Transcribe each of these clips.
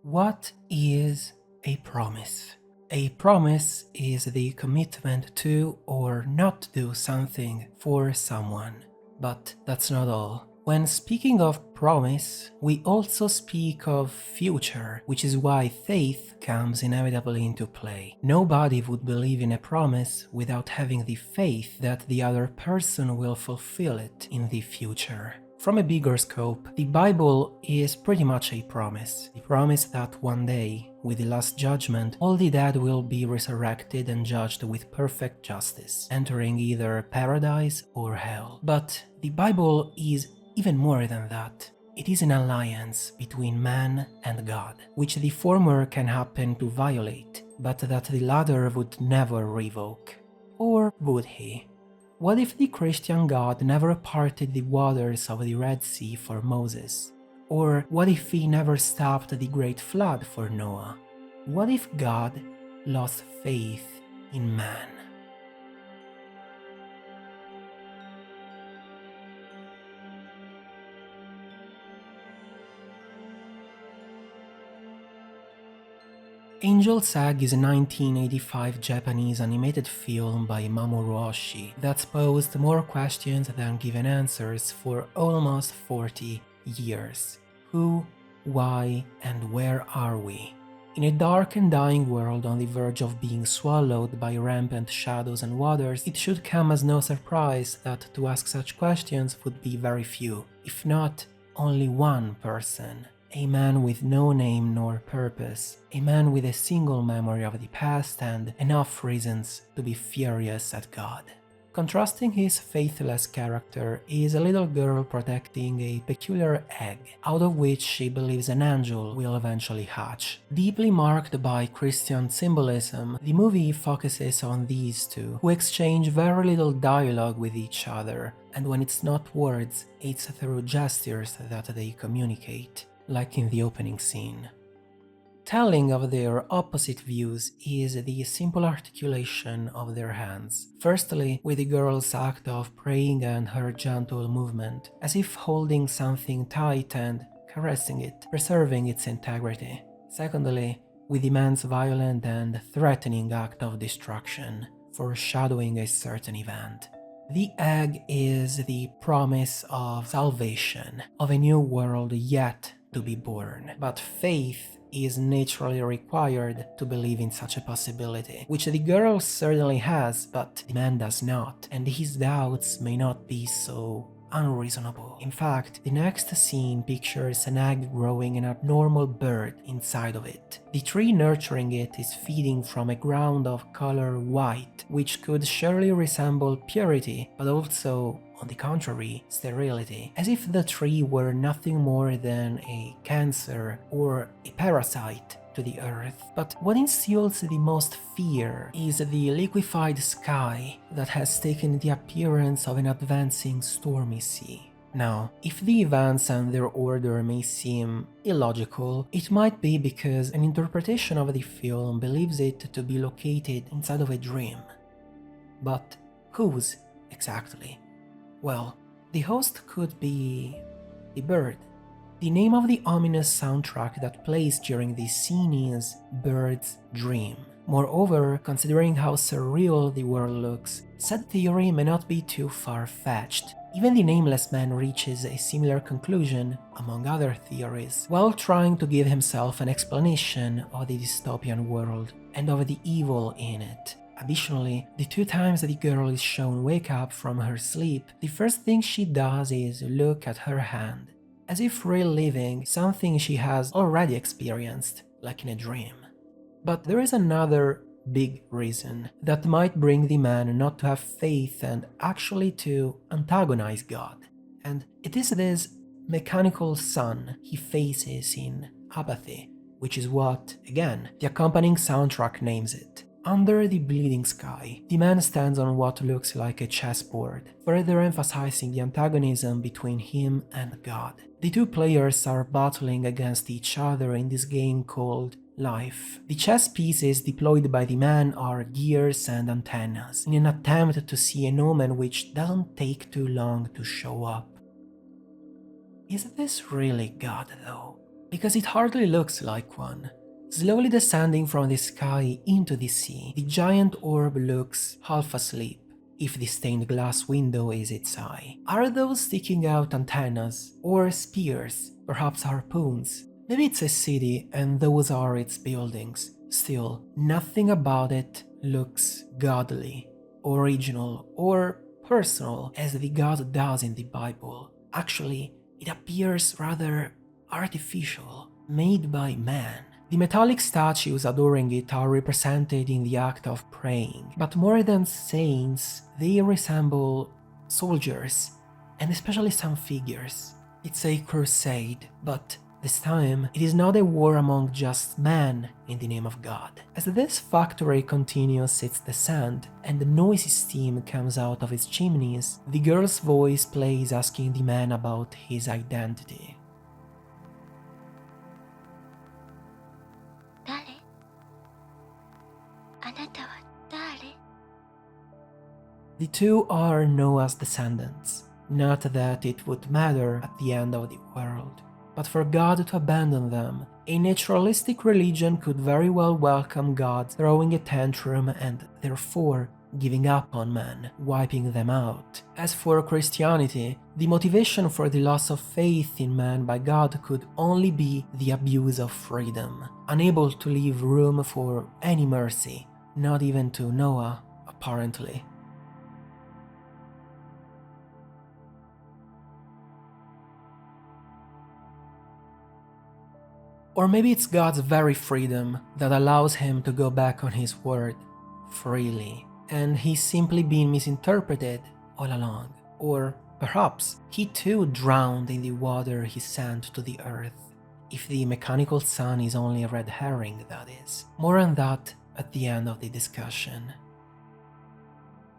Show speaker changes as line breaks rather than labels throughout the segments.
What is a promise? A promise is the commitment to or not do something for someone. But that's not all. When speaking of promise, we also speak of future, which is why faith comes inevitably into play. Nobody would believe in a promise without having the faith that the other person will fulfill it in the future. From a bigger scope, the Bible is pretty much a promise. The promise that one day, with the Last Judgment, all the dead will be resurrected and judged with perfect justice, entering either paradise or hell. But the Bible is even more than that. It is an alliance between man and God, which the former can happen to violate, but that the latter would never revoke. Or would he? What if the Christian God never parted the waters of the Red Sea for Moses? Or what if he never stopped the great flood for Noah? What if God lost faith in man? Angel Sag is a 1985 Japanese animated film by Mamoru Oshii that's posed more questions than given answers for almost 40 years. Who, why, and where are we? In a dark and dying world on the verge of being swallowed by rampant shadows and waters, it should come as no surprise that to ask such questions would be very few, if not only one person. A man with no name nor purpose, a man with a single memory of the past and enough reasons to be furious at God. Contrasting his faithless character is a little girl protecting a peculiar egg, out of which she believes an angel will eventually hatch. Deeply marked by Christian symbolism, the movie focuses on these two, who exchange very little dialogue with each other, and when it's not words, it's through gestures that they communicate, like in the opening scene. Telling of their opposite views is the simple articulation of their hands. Firstly, with the girl's act of praying and her gentle movement, as if holding something tight and caressing it, preserving its integrity. Secondly, with the man's violent and threatening act of destruction, foreshadowing a certain event. The egg is the promise of salvation, of a new world yet to be born, but faith is naturally required to believe in such a possibility, which the girl certainly has, but the man does not, and his doubts may not be so unreasonable. In fact, the next scene pictures an egg growing an abnormal bird inside of it. The tree nurturing it is feeding from a ground of color white, which could surely resemble purity, but also, on the contrary, sterility, as if the tree were nothing more than a cancer or a parasite to the earth. But what instills the most fear is the liquefied sky that has taken the appearance of an advancing stormy sea. Now, if the events and their order may seem illogical, it might be because an interpretation of the film believes it to be located inside of a dream. But whose exactly? Well, the host could be the bird. The name of the ominous soundtrack that plays during this scene is Bird's Dream. Moreover, considering how surreal the world looks, said theory may not be too far-fetched. Even the nameless man reaches a similar conclusion, among other theories, while trying to give himself an explanation of the dystopian world and of the evil in it. Additionally, the two times that the girl is shown wake up from her sleep, the first thing she does is look at her hand, as if reliving something she has already experienced, like in a dream. But there is another big reason that might bring the man not to have faith and actually to antagonize God. And it is this mechanical sun he faces in apathy, which is what, again, the accompanying soundtrack names it. Under the bleeding sky, the man stands on what looks like a chessboard, further emphasizing the antagonism between him and God. The two players are battling against each other in this game called life. The chess pieces deployed by the man are gears and antennas, in an attempt to see an omen which doesn't take too long to show up. Is this really God, though? because it hardly looks like one. Slowly descending from the sky into the sea, the giant orb looks half asleep, if the stained glass window is its eye. Are those sticking out antennas, or spears, perhaps harpoons? Maybe it's a city and those are its buildings. Still, nothing about it looks godly, original, or personal as the God does in the Bible. Actually, it appears rather artificial, made by man. The metallic statues adoring it are represented in the act of praying, but more than saints, they resemble soldiers, and especially some figures. It's a crusade, but this time it is not a war among just men in the name of God. As this factory continues its descent and the noisy steam comes out of its chimneys, the girl's voice plays asking the man about his identity.
誰？あなたは誰？
The two are Noah's descendants. Not that it would matter at the end of the world, but for God to abandon them, a naturalistic religion could very well welcome God throwing a tantrum and therefore giving up on man, wiping them out. As for Christianity, the motivation for the loss of faith in man by God could only be the abuse of freedom, unable to leave room for any mercy, not even to Noah, apparently. Or maybe it's God's very freedom that allows him to go back on his word freely, and he's simply been misinterpreted all along. Or perhaps he too drowned in the water he sent to the earth. If the mechanical sun is only a red herring, that is. More on that at the end of the discussion.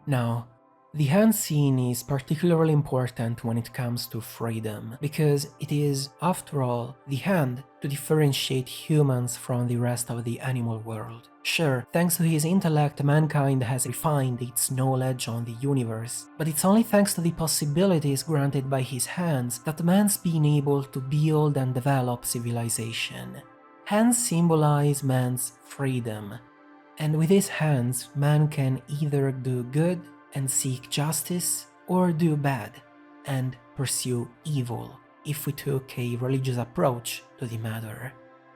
Now, the hand scene is particularly important when it comes to freedom, because it is, after all, the hand to differentiate humans from the rest of the animal world. Sure, thanks to his intellect, mankind has refined its knowledge on the universe, but it's only thanks to the possibilities granted by his hands that man's been able to build and develop civilization. Hands symbolize man's freedom, and with his hands, man can either do good and seek justice, or do bad and pursue evil, if we took a religious approach to the matter.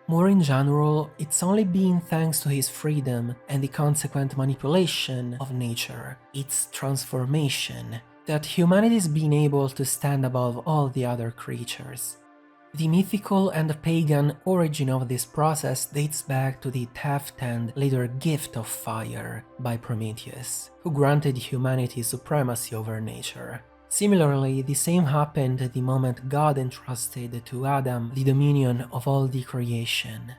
More in general, it's only been thanks to his freedom and the consequent manipulation of nature, its transformation, that humanity's been able to stand above all the other creatures. The mythical and pagan origin of this process dates back to the theft and later gift of fire by Prometheus, who granted humanity supremacy over nature. Similarly, the same happened the moment God entrusted to Adam the dominion of all the creation.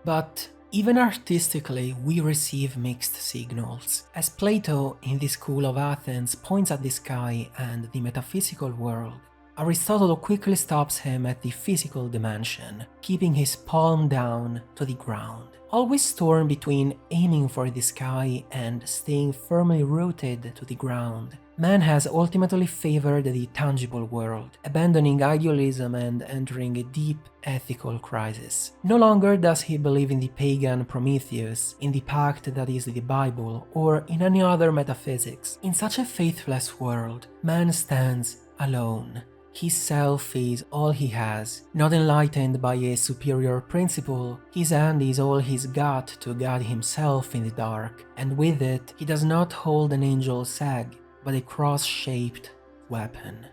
But even artistically, we receive mixed signals, as Plato in the School of Athens points at the sky and the metaphysical world. Aristotle quickly stops him at the physical dimension, keeping his palm down to the ground, always torn between aiming for the sky and staying firmly rooted to the ground. Man has ultimately favored the tangible world, abandoning idealism and entering a deep ethical crisis. No longer does he believe in the pagan Prometheus, in the pact that is the Bible, or in any other metaphysics. In such a faithless world, man stands alone. His self is all he has, not enlightened by a superior principle. His hand is all he's got to guide himself in the dark, and with it he does not hold an angel's sag, but a cross-shaped weapon.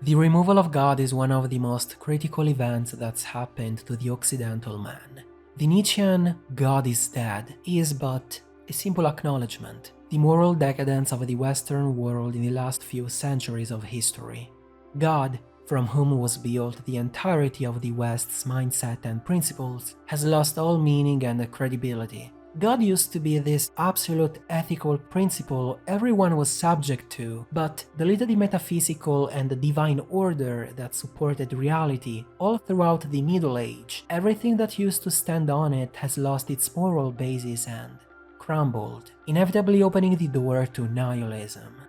The removal of God is one of the most critical events that's happened to the Occidental man. The Nietzschean "God is dead" is but a simple acknowledgement, the moral decadence of the Western world in the last few centuries of history. God, from whom was built the entirety of the West's mindset and principles, has lost all meaning and credibility. God used to be this absolute ethical principle everyone was subject to, but deleted the metaphysical and the divine order that supported reality all throughout the Middle Age. Everything that used to stand on it has lost its moral basis and crumbled, inevitably opening the door to nihilism.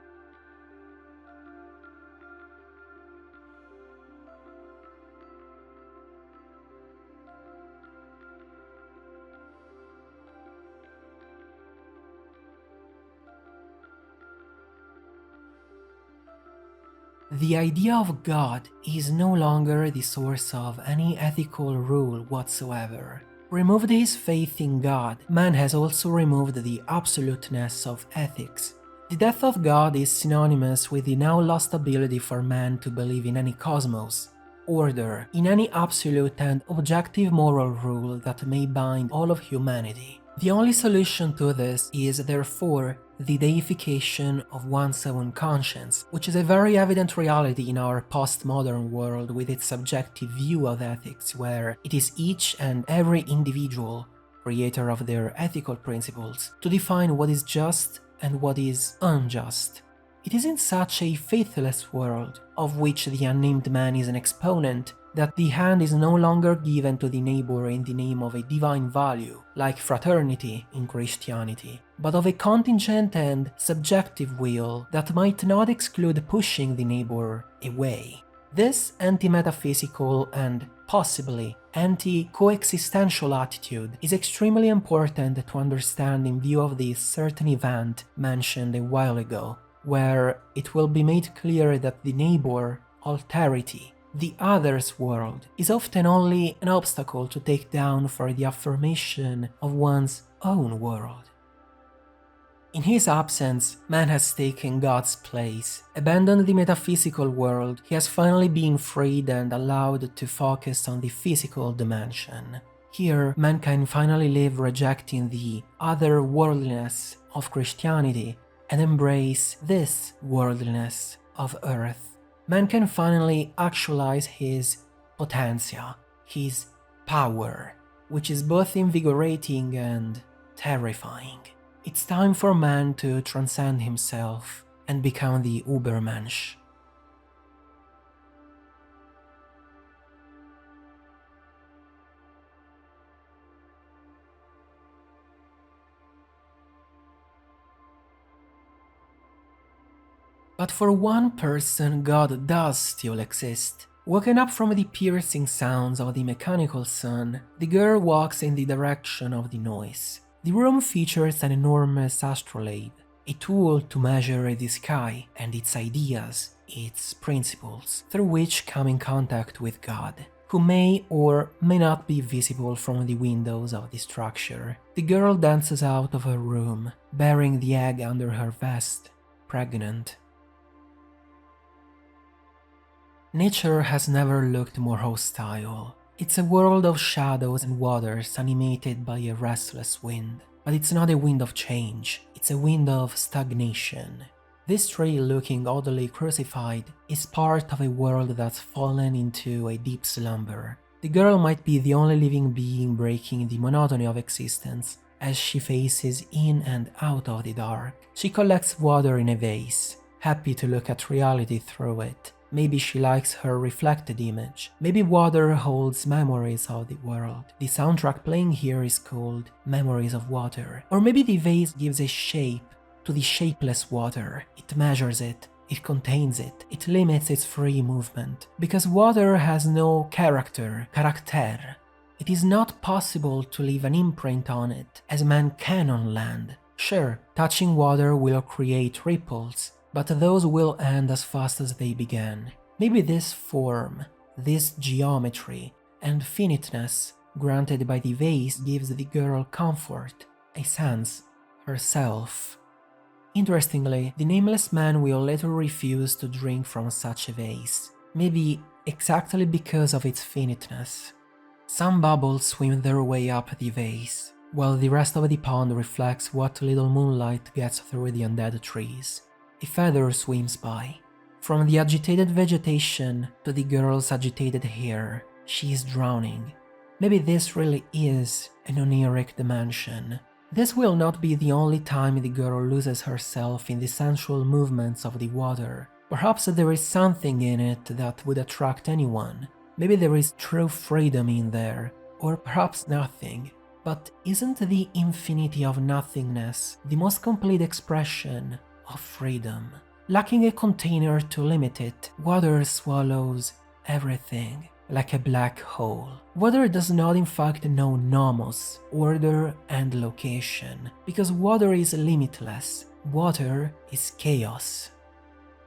The idea of God is no longer the source of any ethical rule whatsoever. Removed his faith in God, man has also removed the absoluteness of ethics. The death of God is synonymous with the now lost ability for man to believe in any cosmos, order, in any absolute and objective moral rule that may bind all of humanity. The only solution to this is, therefore, the deification of one's own conscience, which is a very evident reality in our postmodern world with its subjective view of ethics, where it is each and every individual, creator of their ethical principles, to define what is just and what is unjust. It is in such a faithless world, of which the unnamed man is an exponent, that the hand is no longer given to the neighbor in the name of a divine value, like fraternity in Christianity, but of a contingent and subjective will that might not exclude pushing the neighbor away. This anti-metaphysical and possibly anti-coexistential attitude is extremely important to understand in view of the certain event mentioned a while ago, where it will be made clear that the neighbor, alterity, the other's world, is often only an obstacle to take down for the affirmation of one's own world. In his absence, man has taken God's place, abandoned the metaphysical world. He has finally been freed and allowed to focus on the physical dimension. Here, mankind finally live rejecting the otherworldliness of Christianity and embrace this worldliness of earth. Man can finally actualize his potentia, his power, which is both invigorating and terrifying. It's time for man to transcend himself and become the Übermensch. But for one person, God does still exist. Woken up from the piercing sounds of the mechanical sun, the girl walks in the direction of the noise. The room features an enormous astrolabe, a tool to measure the sky and its ideas, its principles, through which come in contact with God, who may or may not be visible from the windows of the structure. The girl dances out of her room, bearing the egg under her vest, pregnant. Nature has never looked more hostile. It's a world of shadows and waters animated by a restless wind. But it's not a wind of change, it's a wind of stagnation. This tree, looking oddly crucified, is part of a world that's fallen into a deep slumber. The girl might be the only living being breaking the monotony of existence as she faces in and out of the dark. She collects water in a vase, happy to look at reality through it. Maybe she likes her reflected image. Maybe water holds memories of the world. The soundtrack playing here is called Memories of Water. Or maybe the vase gives a shape to the shapeless water. It measures it, it contains it, it limits its free movement. Because water has no character. It is not possible to leave an imprint on it, as man can on land. Sure, touching water will create ripples, but those will end as fast as they began. Maybe this form, this geometry, and finiteness granted by the vase gives the girl comfort, a sense, herself. Interestingly, the nameless man will later refuse to drink from such a vase, maybe exactly because of its finiteness. Some bubbles swim their way up the vase, while the rest of the pond reflects what little moonlight gets through the undead trees. A feather swims by. From the agitated vegetation to the girl's agitated hair, she is drowning. Maybe this really is an oniric dimension. This will not be the only time the girl loses herself in the sensual movements of the water. Perhaps there is something in it that would attract anyone. Maybe there is true freedom in there, or perhaps nothing. But isn't the infinity of nothingness the most complete expression of freedom? Lacking a container to limit it, water swallows everything like a black hole. Water does not in fact know nomos, order and location, because water is limitless. Water is chaos.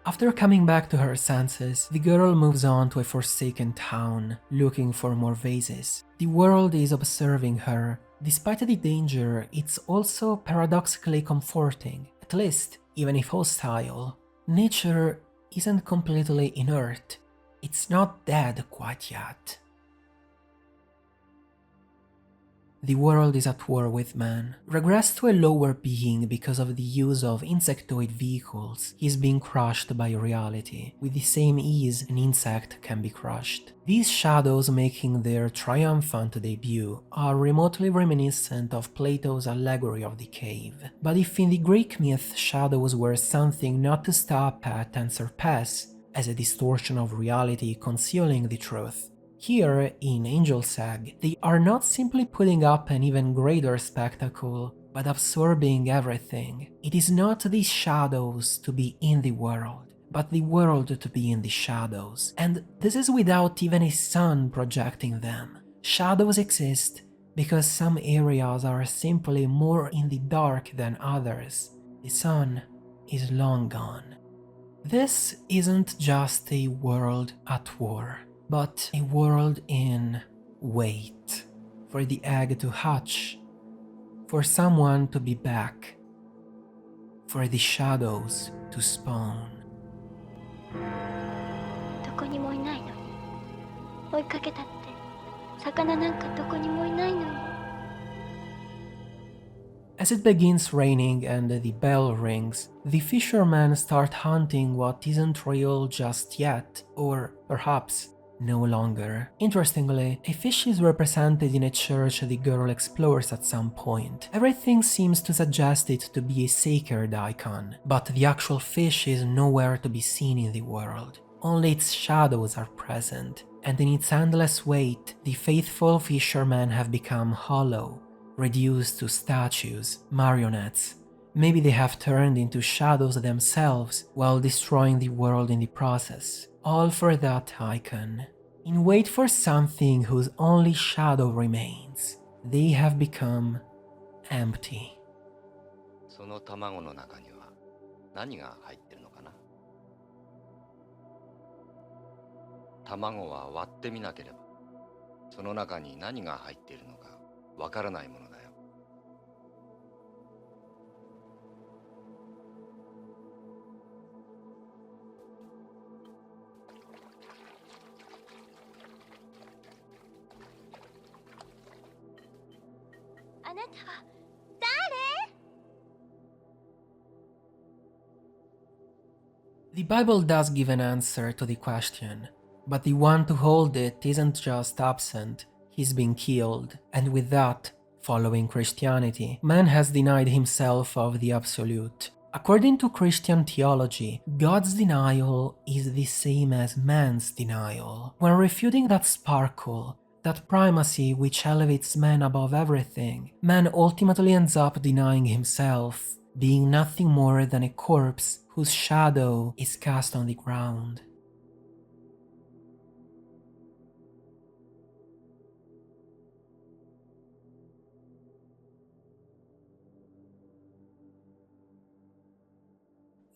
After coming back to her senses, the girl moves on to a forsaken town, looking for more vases. The world is observing her. Despite the danger, it's also paradoxically comforting, at least, even if hostile. Nature isn't completely inert. It's not dead quite yet. The world is at war with man. Regressed to a lower being because of the use of insectoid vehicles, he is being crushed by reality, with the same ease an insect can be crushed. These shadows making their triumphant debut are remotely reminiscent of Plato's allegory of the cave. But if in the Greek myth shadows were something not to stop at and surpass, as a distortion of reality concealing the truth, here, in Angel's Egg, they are not simply putting up an even greater spectacle, but absorbing everything. It is not the shadows to be in the world, but the world to be in the shadows. And this is without even a sun projecting them. Shadows exist because some areas are simply more in the dark than others. The sun is long gone. This isn't just a world at war, but a world in wait, for the egg to hatch, for someone to be back, for the shadows to spawn.
どこにもいないのに追いかけたって魚なんかどこにもいないのに
As it begins raining and the bell rings, the fishermen start hunting what isn't real just yet, or perhaps no longer. Interestingly, a fish is represented in a church the girl explores at some point. Everything seems to suggest it to be a sacred icon, but the actual fish is nowhere to be seen in the world. Only its shadows are present, and in its endless weight, the faithful fishermen have become hollow, reduced to statues, marionettes. Maybe they have turned into shadows themselves while destroying the world in the process. All for that icon. In wait for something whose only shadow remains. They have become empty.
その卵の中には何が入ってるのかな。卵は割ってみなければ、その中に何が入っているのかわからないものだよ。
あなたは誰
The Bible does give an answer to the question, but the one to hold it isn't just absent, he's been killed, and with that, following Christianity, man has denied himself of the absolute. According to Christian theology, God's denial is the same as man's denial. When refuting that sparkle, that primacy which elevates man above everything, man ultimately ends up denying himself, being nothing more than a corpse whose shadow is cast on the ground.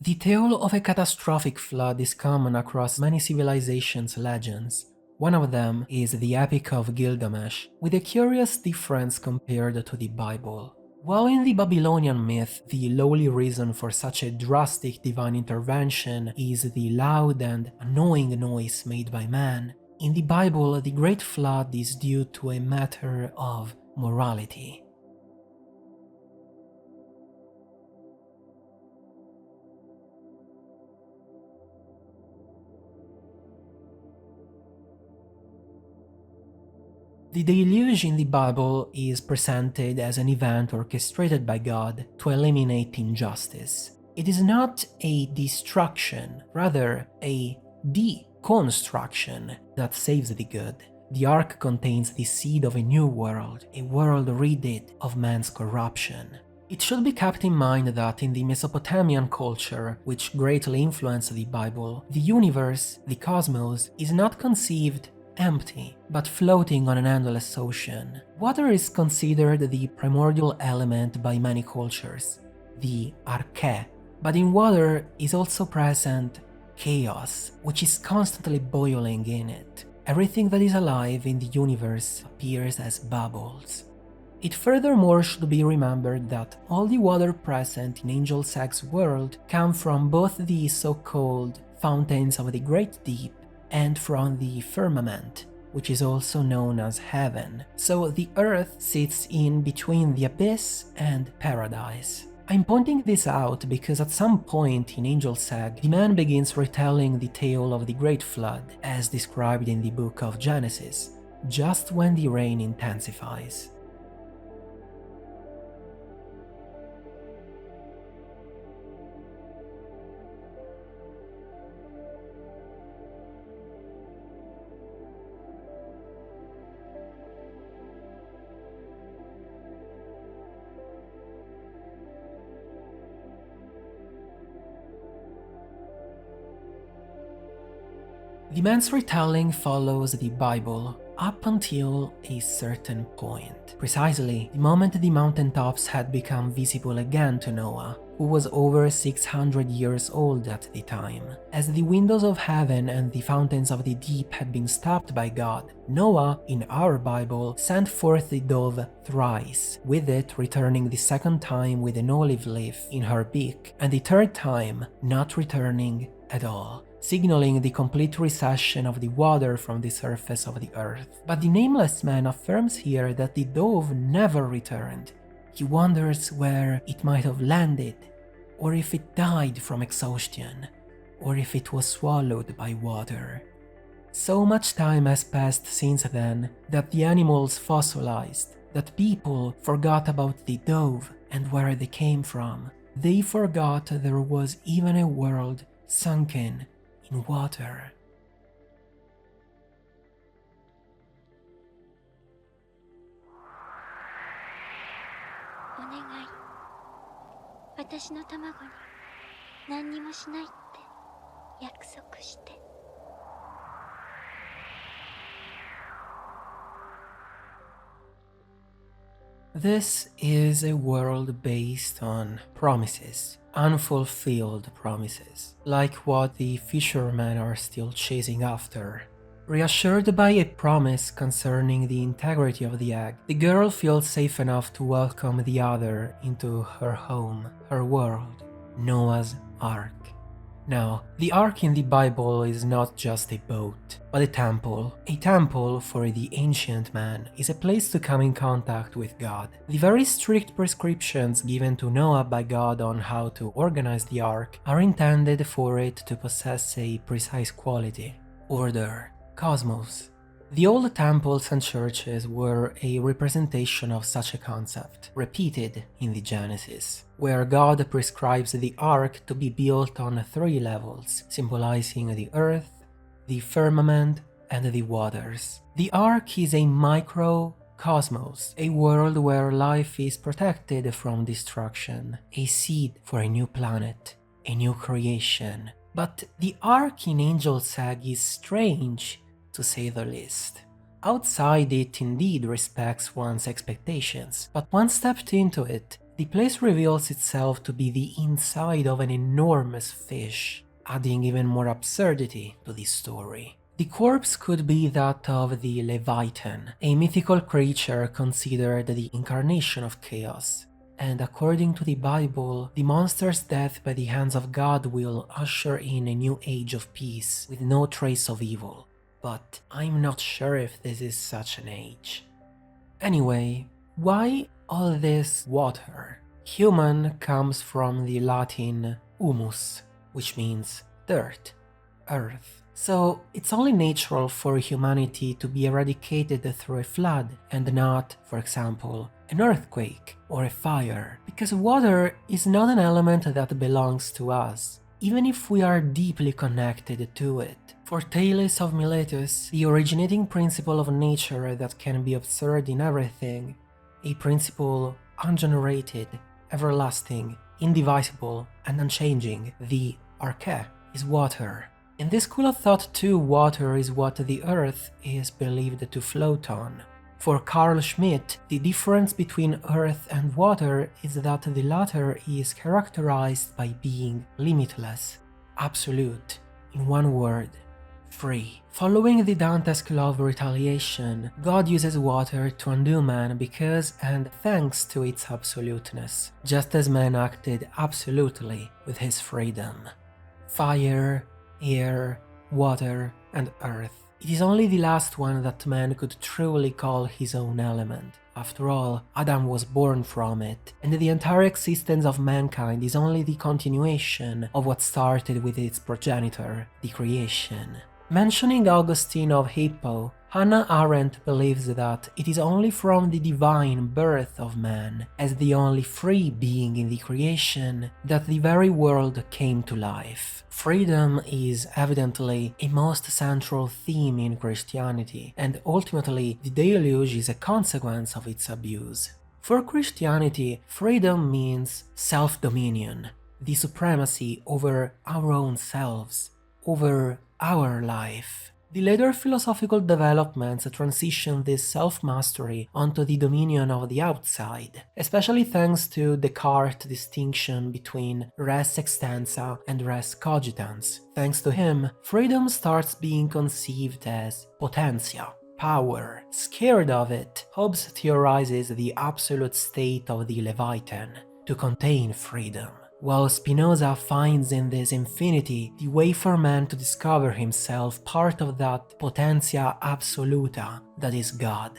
The tale of a catastrophic flood is common across many civilizations' legends. One of them is the Epic of Gilgamesh, with a curious difference compared to the Bible. While in the Babylonian myth, the lowly reason for such a drastic divine intervention is the loud and annoying noise made by man, in the Bible the Great Flood is due to a matter of morality. The deluge in the Bible is presented as an event orchestrated by God to eliminate injustice. It is not a destruction, rather a deconstruction that saves the good. The Ark contains the seed of a new world, a world rid of man's corruption. It should be kept in mind that in the Mesopotamian culture, which greatly influenced the Bible, the universe, the cosmos, is not conceived empty, but floating on an endless ocean. Water is considered the primordial element by many cultures, the arche, but in water is also present chaos, which is constantly boiling in it. Everything that is alive in the universe appears as bubbles. It furthermore should be remembered that all the water present in Angel Sag's world come from both the so-called fountains of the Great Deep and from the firmament, which is also known as heaven. So the earth sits in between the abyss and paradise. I'm pointing this out because at some point in Angel Sag, the man begins retelling the tale of the Great Flood, as described in the book of Genesis, just when the rain intensifies. The man's retelling follows the Bible up until a certain point, precisely the moment the mountaintops had become visible again to Noah, who was over 600 years old at the time. As the windows of heaven and the fountains of the deep had been stopped by God, Noah, in our Bible, sent forth the dove thrice, with it returning the second time with an olive leaf in her beak, and the third time not returning at all, signaling the complete recession of the water from the surface of the earth. But the nameless man affirms here that the dove never returned. He wonders where it might have landed, or if it died from exhaustion, or if it was swallowed by water. So much time has passed since then that the animals fossilized, that people forgot about the dove and where they came from. They forgot there was even a world sunken in water.
お願い、私の卵に何にもしないって約束して。
This is a world based on promises, unfulfilled promises, like what the fishermen are still chasing after. Reassured by a promise concerning the integrity of the egg, the girl feels safe enough to welcome the other into her home, her world, Noah's Ark. Now, the Ark in the Bible is not just a boat, but a temple. A temple, for the ancient man, is a place to come in contact with God. The very strict prescriptions given to Noah by God on how to organize the Ark are intended for it to possess a precise quality: order, cosmos. The old temples and churches were a representation of such a concept, repeated in the Genesis, where God prescribes the ark to be built on 3 levels, symbolizing the earth, the firmament, and the waters. The ark is a microcosmos, a world where life is protected from destruction, a seed for a new planet, a new creation. But the ark in Angel Sag is strange, to say the least. Outside it indeed respects one's expectations, but once stepped into it, the place reveals itself to be the inside of an enormous fish, adding even more absurdity to the story. The corpse could be that of the Leviathan, a mythical creature considered the incarnation of chaos. And according to the Bible, the monster's death by the hands of God will usher in a new age of peace with no trace of evil. But I'm not sure if this is such an age. Anyway, why all this water? Human comes from the Latin humus, which means dirt, earth. So it's only natural for humanity to be eradicated through a flood and not, for example, an earthquake or a fire, because water is not an element that belongs to us, even if we are deeply connected to it. For Thales of Miletus, the originating principle of nature that can be observed in everything, a principle ungenerated, everlasting, indivisible, and unchanging, the arche, is water. In this school of thought too, water is what the earth is believed to float on. For Carl Schmitt, the difference between earth and water is that the latter is characterized by being limitless, absolute, in one word, free. Following the Dantesque law of retaliation, God uses water to undo man because and thanks to its absoluteness, just as man acted absolutely with his freedom. Fire, air, water, and earth. It is only the last one that man could truly call his own element. After all, Adam was born from it, and the entire existence of mankind is only the continuation of what started with its progenitor, the creation. Mentioning Augustine of Hippo, Hannah Arendt believes that it is only from the divine birth of man, as the only free being in the creation, that the very world came to life. Freedom is evidently a most central theme in Christianity, and ultimately the deluge is a consequence of its abuse. For Christianity, freedom means self-dominion, the supremacy over our own selves, over our life. The later philosophical developments transition this self-mastery onto the dominion of the outside, especially thanks to Descartes' distinction between res extensa and res cogitans. Thanks to him, freedom starts being conceived as potentia, power. Scared of it, Hobbes theorizes the absolute state of the Leviathan, to contain freedom, while Spinoza finds in this infinity the way for man to discover himself part of that potentia absoluta that is God.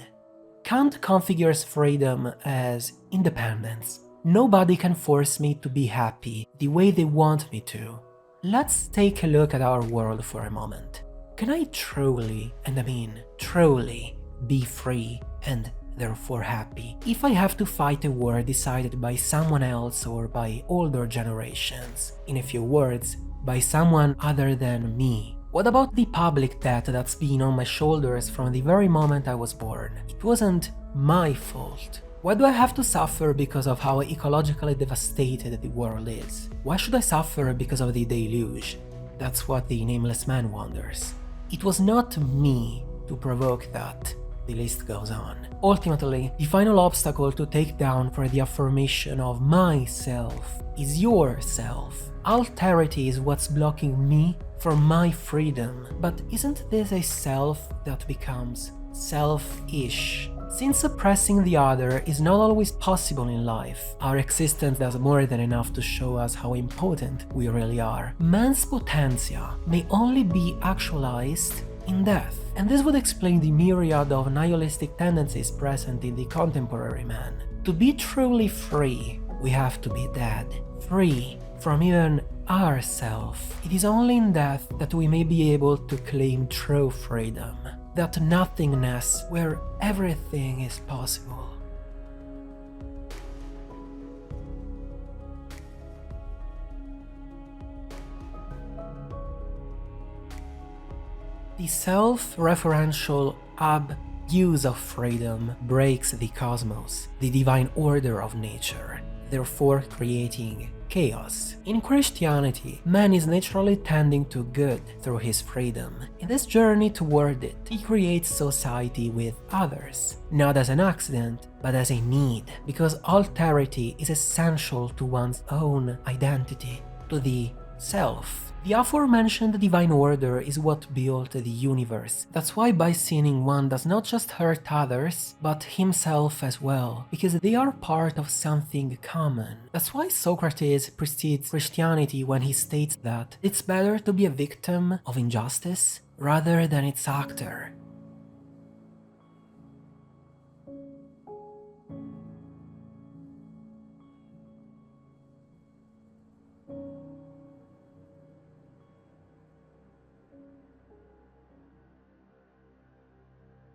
Kant configures freedom as independence. Nobody can force me to be happy the way they want me to. Let's take a look at our world for a moment. Can I truly, and I mean truly, be free and therefore happy if I have to fight a war decided by someone else or by older generations? In a few words, by someone other than me. What about the public debt that's been on my shoulders from the very moment I was born? It wasn't my fault. Why do I have to suffer because of how ecologically devastated the world is? Why should I suffer because of the deluge? That's what the nameless man wonders. It was not me to provoke that. The list goes on. Ultimately, the final obstacle to take down for the affirmation of myself is yourself. Alterity is what's blocking me from my freedom. But isn't this a self that becomes selfish? Since suppressing the other is not always possible in life, our existence does more than enough to show us how impotent we really are. Man's potentia may only be actualized in death, and this would explain the myriad of nihilistic tendencies present in the contemporary man. To be truly free, we have to be dead, free from even ourself. It is only in death that we may be able to claim true freedom, that nothingness where everything is possible. The self-referential abuse of freedom breaks the cosmos, the divine order of nature, therefore creating chaos. In Christianity, man is naturally tending to good through his freedom. In this journey toward it, he creates society with others, not as an accident, but as a need, because alterity is essential to one's own identity, to the self. The aforementioned divine order is what built the universe. That's why by sinning one does not just hurt others, but himself as well, because they are part of something common. That's why Socrates precedes Christianity when he states that it's better to be a victim of injustice rather than its actor.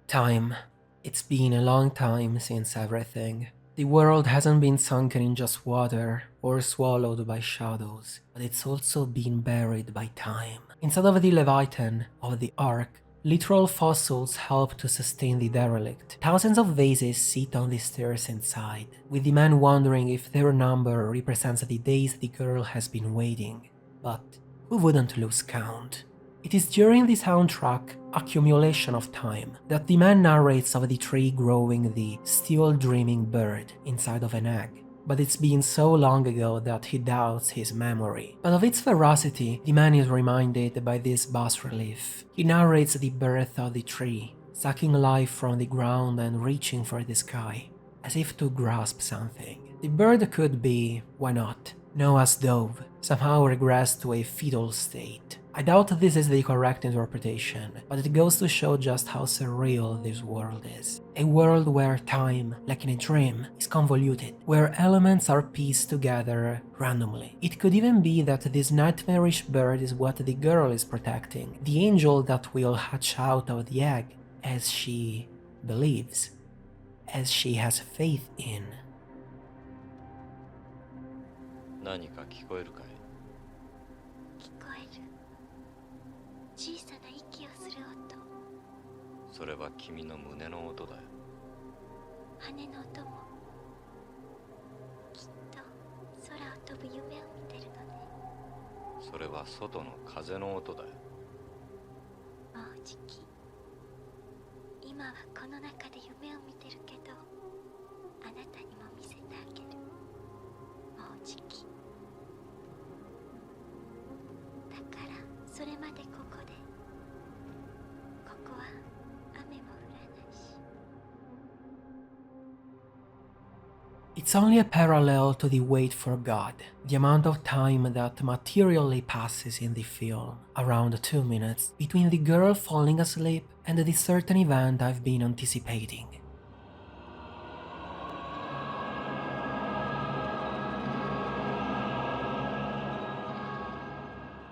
Time. It's been a long time since everything. The world hasn't been sunken in just water or swallowed by shadows, but it's also been buried by time. Instead of the Leviathan of the Ark, literal fossils help to sustain the derelict. Thousands of vases sit on the stairs inside, with the man wondering if their number represents the days the girl has been waiting. But who wouldn't lose count? It is during the soundtrack Accumulation of Time that the man narrates of the tree growing the still dreaming bird inside of an egg. But it's been so long ago that he doubts his memory. But of its veracity, the man is reminded by this bas-relief. He narrates the birth of the tree, sucking life from the ground and reaching for the sky, as if to grasp something. The bird could be, why not, Noah's dove, somehow regressed to a fetal state. I doubt this is the correct interpretation, but it goes to show just how surreal this world is. A world where time, like in a dream, is convoluted, where elements are pieced together randomly. It could even be that this nightmarish bird is what the girl is protecting, the angel that will hatch out of the egg, as she believes, as she has faith in.
何か聞こえるかい？
聞こえる。小さな息をする音。
それは君の胸の音だよ。
羽の音も。きっと空を飛ぶ夢を見てるのね。
それは外の風の音だよ。
もうじき。今はこの中で夢を見てるけど、あなたにも見せてあげる。もうじき。だからそれまでここで。ここは雨も降らないし。
It's only a parallel to the wait for God, the amount of time that materially passes in the film, around 2 minutes, between the girl falling asleep and the certain event I've been anticipating.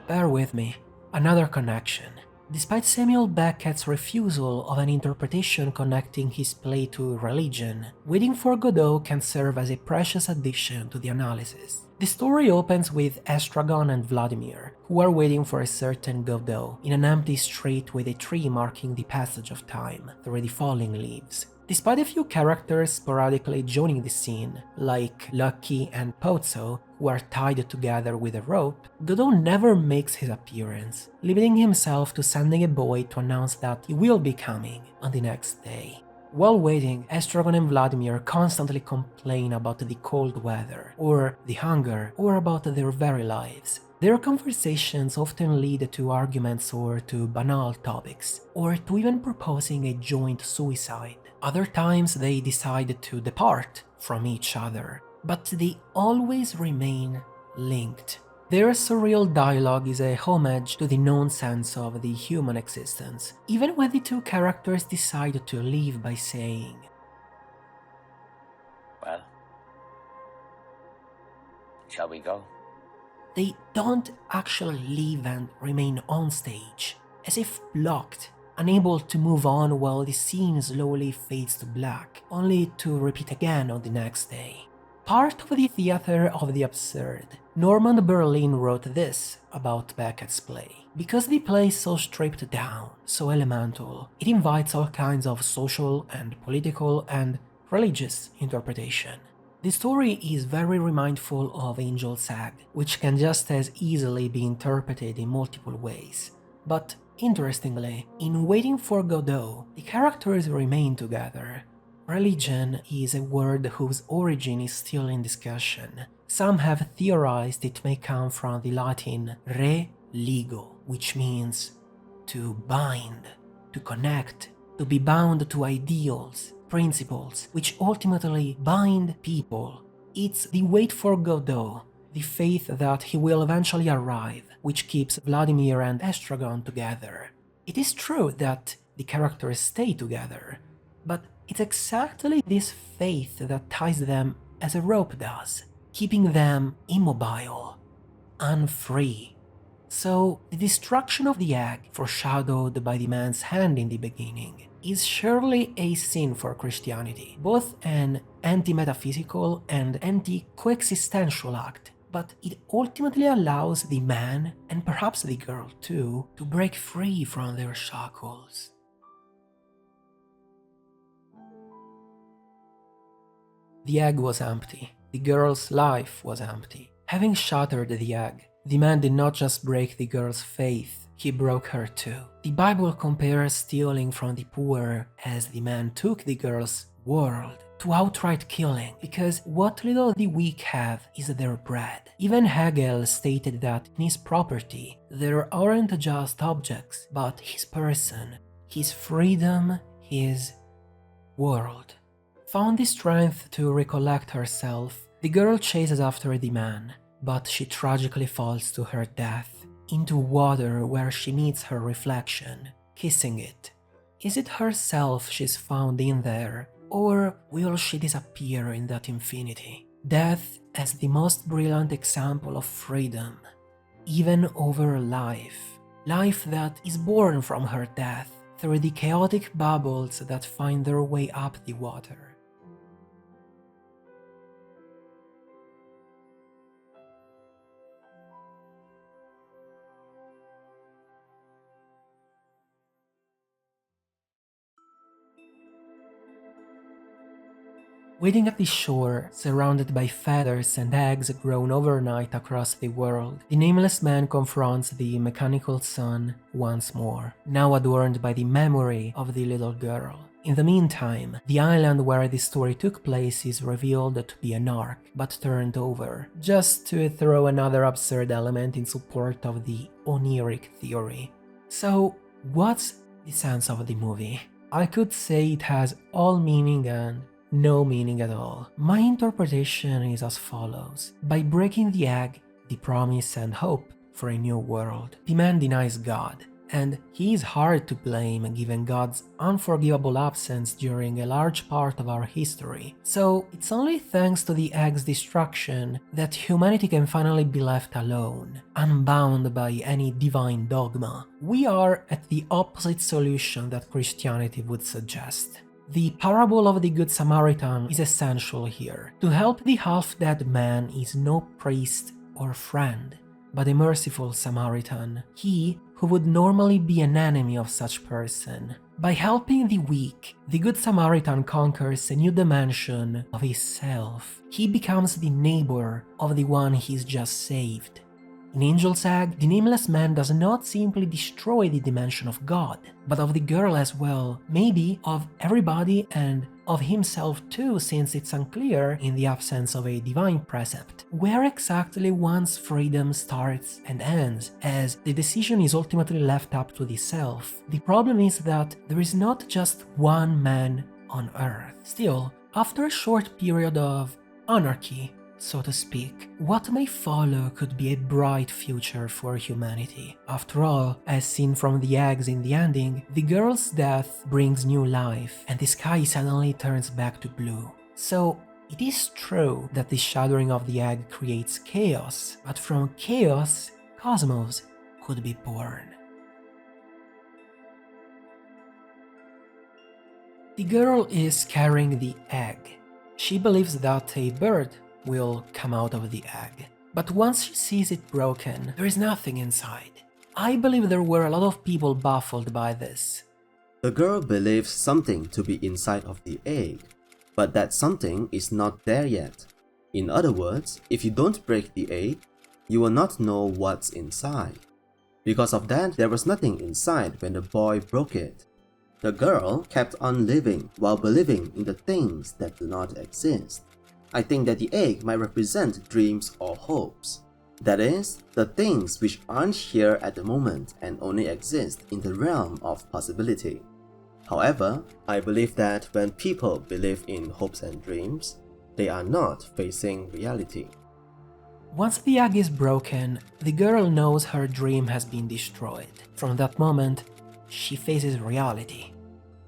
Bear with me, another connection. Despite Samuel Beckett's refusal of an interpretation connecting his play to religion, Waiting for Godot can serve as a precious addition to the analysis. The story opens with Estragon and Vladimir, who are waiting for a certain Godot in an empty street with a tree marking the passage of time through the falling leaves. Despite a few characters sporadically joining the scene, like Lucky and Pozzo, who are tied together with a rope, Godot never makes his appearance, limiting himself to sending a boy to announce that he will be coming on the next day. While waiting, Estragon and Vladimir constantly complain about the cold weather, or the hunger, or about their very lives. Their conversations often lead to arguments or to banal topics, or to even proposing a joint suicide. Other times they decide to depart from each other, but they always remain linked. Their surreal dialogue is a homage to the nonsense of the human existence, even when the two characters decide to leave by saying,
"Well, shall we go?"
They don't actually leave and remain on stage, as if blocked, unable to move on while the scene slowly fades to black, only to repeat again on the next day. Part of the theater of the absurd, Norman Berlin wrote this about Beckett's play. Because the play is so stripped down, so elemental, it invites all kinds of social and political and religious interpretation. The story is very remindful of Angel's Egg, which can just as easily be interpreted in multiple ways. But interestingly, in Waiting for Godot, the characters remain together. Religion is a word whose origin is still in discussion. Some have theorized it may come from the Latin re-ligo, which means to bind, to connect, to be bound to ideals, principles, which ultimately bind people. It's the wait for Godot, the faith that he will eventually arrive, which keeps Vladimir and Estragon together. It is true that the characters stay together, but it's exactly this faith that ties them as a rope does, keeping them immobile, unfree. So, the destruction of the egg, foreshadowed by the man's hand in the beginning, is surely a sin for Christianity, both an anti-metaphysical and anti-coexistential act, but it ultimately allows the man, and perhaps the girl too, to break free from their shackles. The egg was empty. The girl's life was empty. Having shattered the egg, the man did not just break the girl's faith, he broke her too. The Bible compares stealing from the poor, as the man took the girl's world, to outright killing, because what little the weak have is their bread. Even Hegel stated that in his property, there aren't just objects, but his person, his freedom, his world. Found the strength to recollect herself, the girl chases after the man, but she tragically falls to her death, into water where she meets her reflection, kissing it. Is it herself she's found in there, or will she disappear in that infinity? Death as the most brilliant example of freedom, even over life. Life that is born from her death, through the chaotic bubbles that find their way up the water. Waiting at the shore, surrounded by feathers and eggs grown overnight across the world, the nameless man confronts the mechanical sun once more, now adorned by the memory of the little girl. In the meantime, the island where the story took place is revealed to be an ark, but turned over, just to throw another absurd element in support of the oniric theory. So, what's the sense of the movie? I could say it has all meaning and no meaning at all. My interpretation is as follows. By breaking the egg, the promise and hope for a new world, the man denies God, and he is hard to blame given God's unforgivable absence during a large part of our history. So it's only thanks to the egg's destruction that humanity can finally be left alone, unbound by any divine dogma. We are at the opposite solution that Christianity would suggest. The parable of the Good Samaritan is essential here. To help the half-dead man is no priest or friend, but a merciful Samaritan, he who would normally be an enemy of such person. By helping the weak, the Good Samaritan conquers a new dimension of his self. He becomes the neighbor of the one he's just saved. In Angel's Egg, the nameless man does not simply destroy the dimension of God, but of the girl as well, maybe of everybody and of himself too, since it's unclear, in the absence of a divine precept, where exactly one's freedom starts and ends, as the decision is ultimately left up to the self. The problem is that there is not just one man on Earth. Still, after a short period of anarchy, so to speak, what may follow could be a bright future for humanity. After all, as seen from the eggs in the ending, the girl's death brings new life, and the sky suddenly turns back to blue. So, it is true that the shattering of the egg creates chaos, but from chaos, cosmos could be born. The girl is carrying the egg. She believes that a bird will come out of the egg. But once she sees it broken, there is nothing inside. I believe there were a lot of people baffled by this.
The girl believes something to be inside of the egg, but that something is not there yet. In other words, if you don't break the egg, you will not know what's inside. Because of that, there was nothing inside when the boy broke it. The girl kept on living while believing in the things that do not exist. I think that the egg might represent dreams or hopes. That is, the things which aren't here at the moment and only exist in the realm of possibility. However, I believe that when people believe in hopes and dreams, they are not facing reality.
Once the egg is broken, the girl knows her dream has been destroyed. From that moment, she faces reality.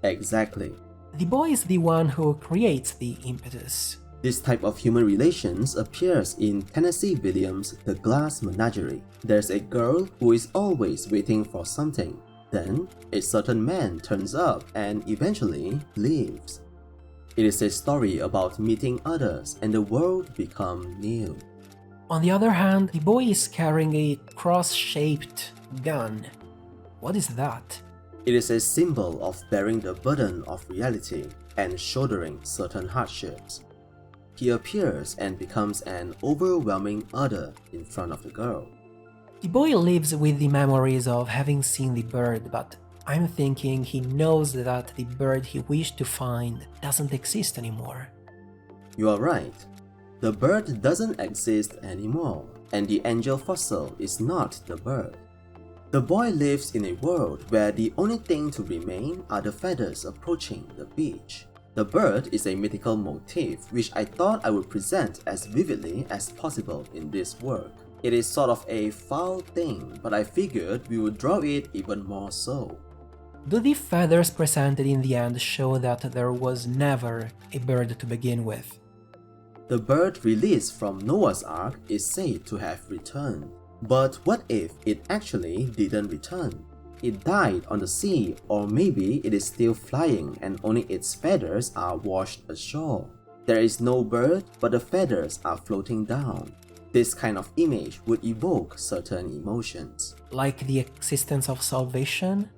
Exactly.
The boy is the one who creates the impetus.
This type of human relations appears in Tennessee Williams' The Glass Menagerie. There's a girl who is always waiting for something. Then, a certain man turns up and eventually leaves. It is a story about meeting others and the world become new.
On the other hand, the boy is carrying a cross-shaped gun. What is that?
It is a symbol of bearing the burden of reality and shouldering certain hardships. He appears and becomes an overwhelming other in front of the girl.
The boy lives with the memories of having seen the bird, but I'm thinking he knows that the bird he wished to find doesn't exist anymore.
You are right. The bird doesn't exist anymore, and the angel fossil is not the bird. The boy lives in a world where the only thing to remain are the feathers approaching the beach. The bird is a mythical motif which I thought I would present as vividly as possible in this work. It is sort of a foul thing, but I figured we would draw it even more so.
Do the feathers presented in the end show that there was never a bird to begin with?
The bird released from Noah's Ark is said to have returned. But what if it actually didn't return? It died on the sea, or maybe it is still flying and only its feathers are washed ashore. There is no bird, but the feathers are floating down. This kind of image would evoke certain emotions.
Like the existence of salvation?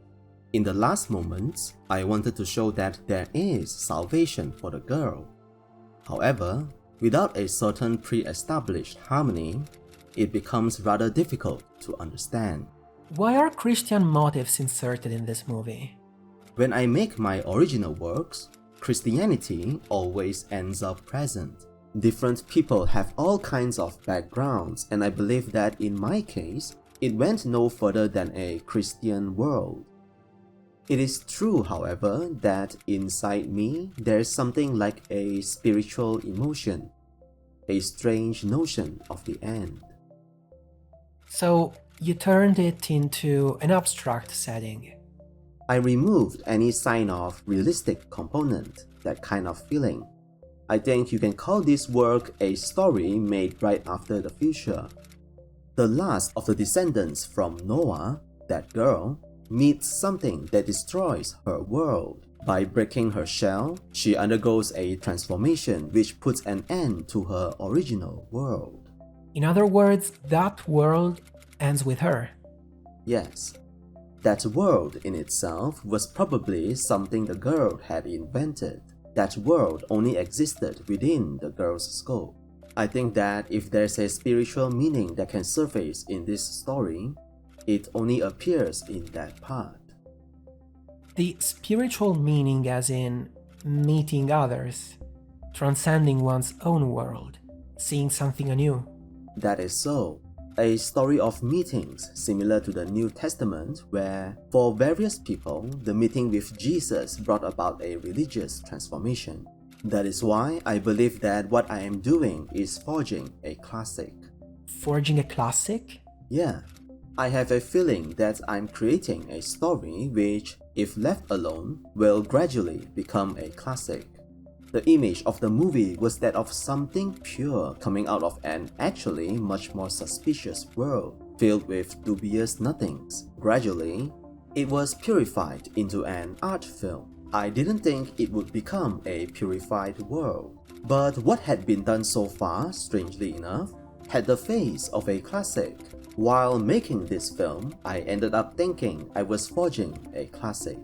In the last moments, I wanted to show that there is salvation for the girl. However, without a certain pre-established harmony, it becomes rather difficult to understand.
Why are Christian motifs inserted in this movie?
When I make my original works, Christianity always ends up present. Different people have all kinds of backgrounds, and I believe that in my case, it went no further than a Christian world. It is true, however, that inside me there is something like a spiritual emotion, a strange notion of the end.
So, you turned it into an abstract setting.
I removed any sign of realistic component, that kind of feeling. I think you can call this work a story made right after the future. The last of the descendants from Noah, that girl, meets something that destroys her world. By breaking her shell, she undergoes a transformation which puts an end to her original world.
In other words, that world ends with her.
Yes, that world in itself was probably something the girl had invented. That world only existed within the girl's scope. I think that if there's a spiritual meaning that can surface in this story, it only appears in that part.
The spiritual meaning as in meeting others, transcending one's own world, seeing something anew.
That is so. A story of meetings similar to the New Testament where, for various people, the meeting with Jesus brought about a religious transformation. That is why I believe that what I am doing is forging a classic.
Forging a classic?
Yeah. I have a feeling that I'm creating a story which, if left alone, will gradually become a classic. The image of the movie was that of something pure coming out of an actually much more suspicious world, filled with dubious nothings. Gradually, it was purified into an art film. I didn't think it would become a purified world. But what had been done so far, strangely enough, had the face of a classic. While making this film, I ended up thinking I was forging a classic.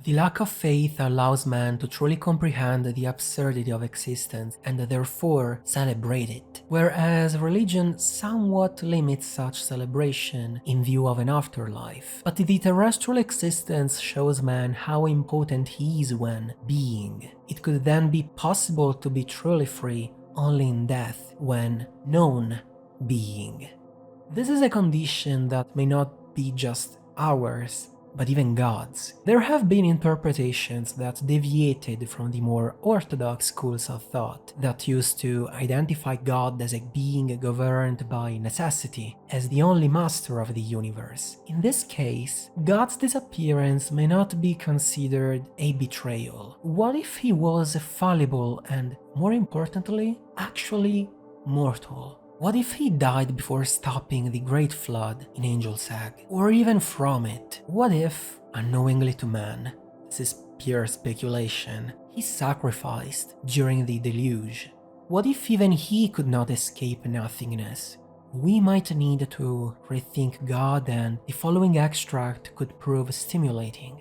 The lack of faith allows man to truly comprehend the absurdity of existence and therefore celebrate it, whereas religion somewhat limits such celebration in view of an afterlife. But the terrestrial existence shows man how impotent he is when being. It could then be possible to be truly free only in death, when non-being. This is a condition that may not be just ours, but even gods. There have been interpretations that deviated from the more orthodox schools of thought that used to identify God as a being governed by necessity, as the only master of the universe. In this case, God's disappearance may not be considered a betrayal. What if he was fallible and, more importantly, actually mortal? What if he died before stopping the Great Flood in Angel's Egg? Or even from it? What if, unknowingly to man, this is pure speculation, he sacrificed during the deluge? What if even he could not escape nothingness? We might need to rethink God, and the following extract could prove stimulating.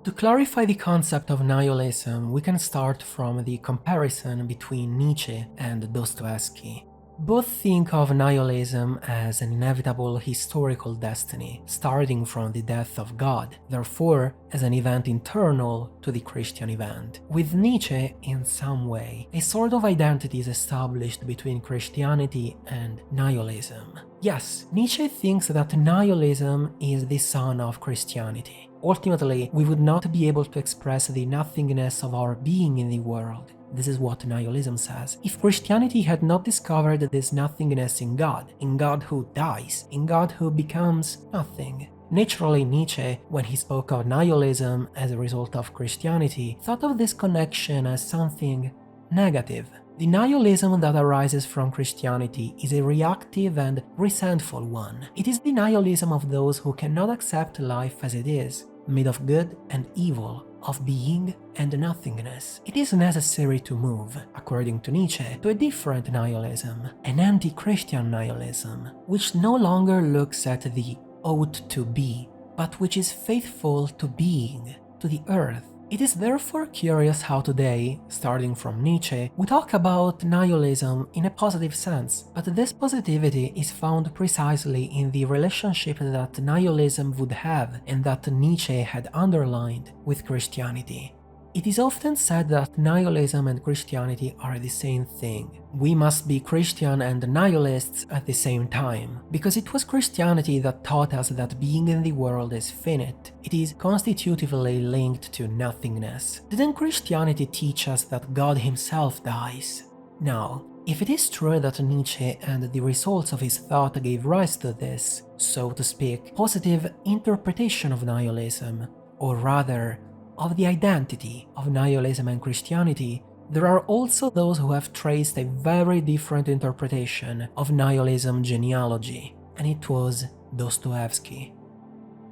To clarify the concept of nihilism, we can start from the comparison between Nietzsche and Dostoevsky. Both think of nihilism as an inevitable historical destiny, starting from the death of God, therefore as an event internal to the Christian event. With Nietzsche, in some way, a sort of identity is established between Christianity and nihilism. Yes, Nietzsche thinks that nihilism is the son of Christianity. Ultimately, we would not be able to express the nothingness of our being in the world. This is what nihilism says. If Christianity had not discovered this nothingness in God who dies, in God who becomes nothing. Naturally, Nietzsche, when he spoke of nihilism as a result of Christianity, thought of this connection as something negative. The nihilism that arises from Christianity is a reactive and resentful one. It is the nihilism of those who cannot accept life as it is, made of good and evil, of being and nothingness. It is necessary to move, according to Nietzsche, to a different nihilism, an anti-Christian nihilism, which no longer looks at the ought to be, but which is faithful to being, to the earth. It is therefore curious how today, starting from Nietzsche, we talk about nihilism in a positive sense, but this positivity is found precisely in the relationship that nihilism would have and that Nietzsche had underlined with Christianity. It is often said that nihilism and Christianity are the same thing. We must be Christian and nihilists at the same time, because it was Christianity that taught us that being in the world is finite. It is constitutively linked to nothingness. Didn't Christianity teach us that God himself dies? Now, if it is true that Nietzsche and the results of his thought gave rise to this, so to speak, positive interpretation of nihilism, or rather, of the identity of nihilism and Christianity, there are also those who have traced a very different interpretation of nihilism genealogy, and it was Dostoevsky.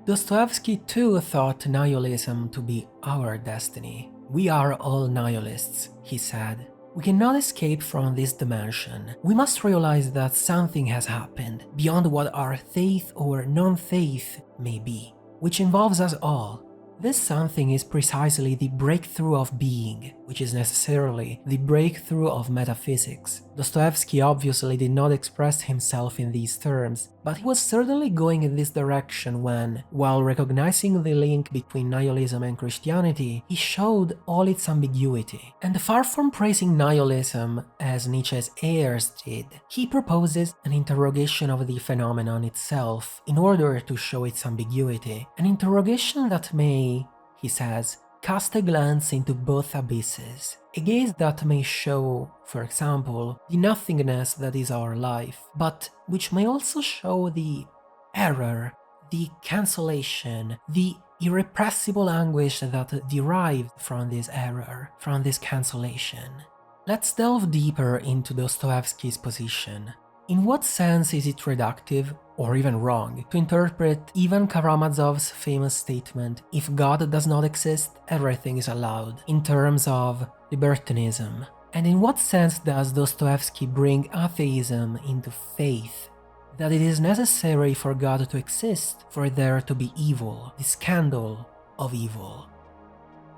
Dostoevsky too thought nihilism to be our destiny. We are all nihilists, he said. We cannot escape from this dimension. We must realize that something has happened beyond what our faith or non-faith may be, which involves us all. This something is precisely the breakthrough of being, which is necessarily the breakthrough of metaphysics. Dostoevsky obviously did not express himself in these terms, but he was certainly going in this direction when, while recognizing the link between nihilism and Christianity, he showed all its ambiguity. And far from praising nihilism, as Nietzsche's heirs did, he proposes an interrogation of the phenomenon itself in order to show its ambiguity, an interrogation that may, he says, cast a glance into both abysses, a gaze that may show, for example, the nothingness that is our life, but which may also show the error, the cancellation, the irrepressible anguish that derived from this error, from this cancellation. Let's delve deeper into Dostoevsky's position. In what sense is it reductive, or even wrong, to interpret Ivan Karamazov's famous statement, "If God does not exist, everything is allowed," in terms of libertinism? And in what sense does Dostoevsky bring atheism into faith? That it is necessary for God to exist, for there to be evil, the scandal of evil.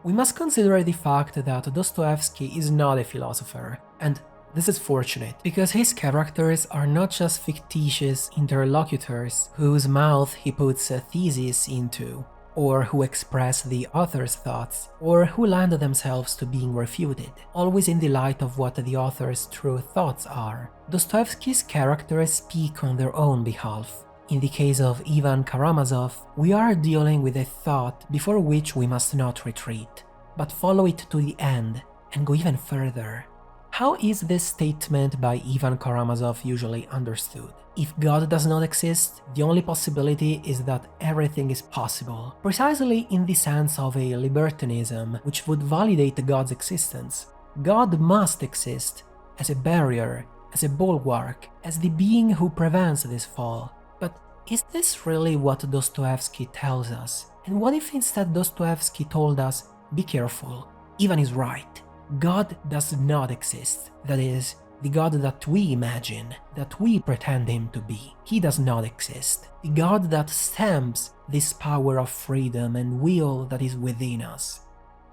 We must consider the fact that Dostoevsky is not a philosopher, and this is fortunate, because his characters are not just fictitious interlocutors whose mouth he puts a thesis into, or who express the author's thoughts, or who lend themselves to being refuted, always in the light of what the author's true thoughts are. Dostoevsky's characters speak on their own behalf. In the case of Ivan Karamazov, we are dealing with a thought before which we must not retreat, but follow it to the end and go even further. How is this statement by Ivan Karamazov usually understood? If God does not exist, the only possibility is that everything is possible, precisely in the sense of a libertinism which would validate God's existence. God must exist as a barrier, as a bulwark, as the being who prevents this fall. But is this really what Dostoevsky tells us? And what if instead Dostoevsky told us, be careful, Ivan is right. God does not exist. That is, the God that we imagine, that we pretend him to be. He does not exist. The God that stamps this power of freedom and will that is within us.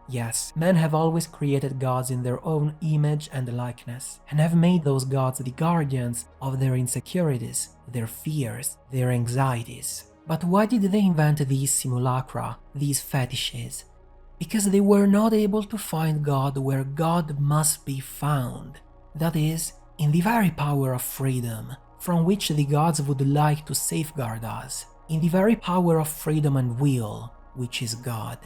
Yes, men have always created gods in their own image and likeness, and have made those gods the guardians of their insecurities, their fears, their anxieties. But why did they invent these simulacra, these fetishes? Because they were not able to find God where God must be found. That is, in the very power of freedom, from which the gods would like to safeguard us, in the very power of freedom and will, which is God.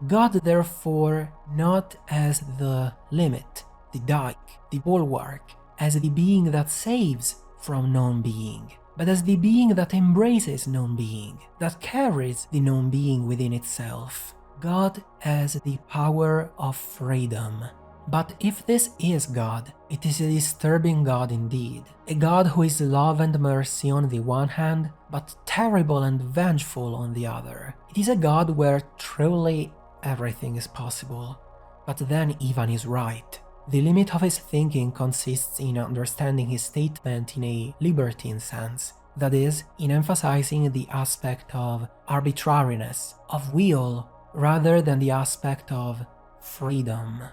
God, therefore, not as the limit, the dike, the bulwark, as the being that saves from non-being, but as the being that embraces non-being, that carries the non-being within itself. God as the power of freedom. But if this is God, it is a disturbing God indeed. A God who is love and mercy on the one hand, but terrible and vengeful on the other. It is a God where truly everything is possible. But then Ivan is right. The limit of his thinking consists in understanding his statement in a libertine sense. That is, in emphasizing the aspect of arbitrariness, of will, rather than the aspect of freedom.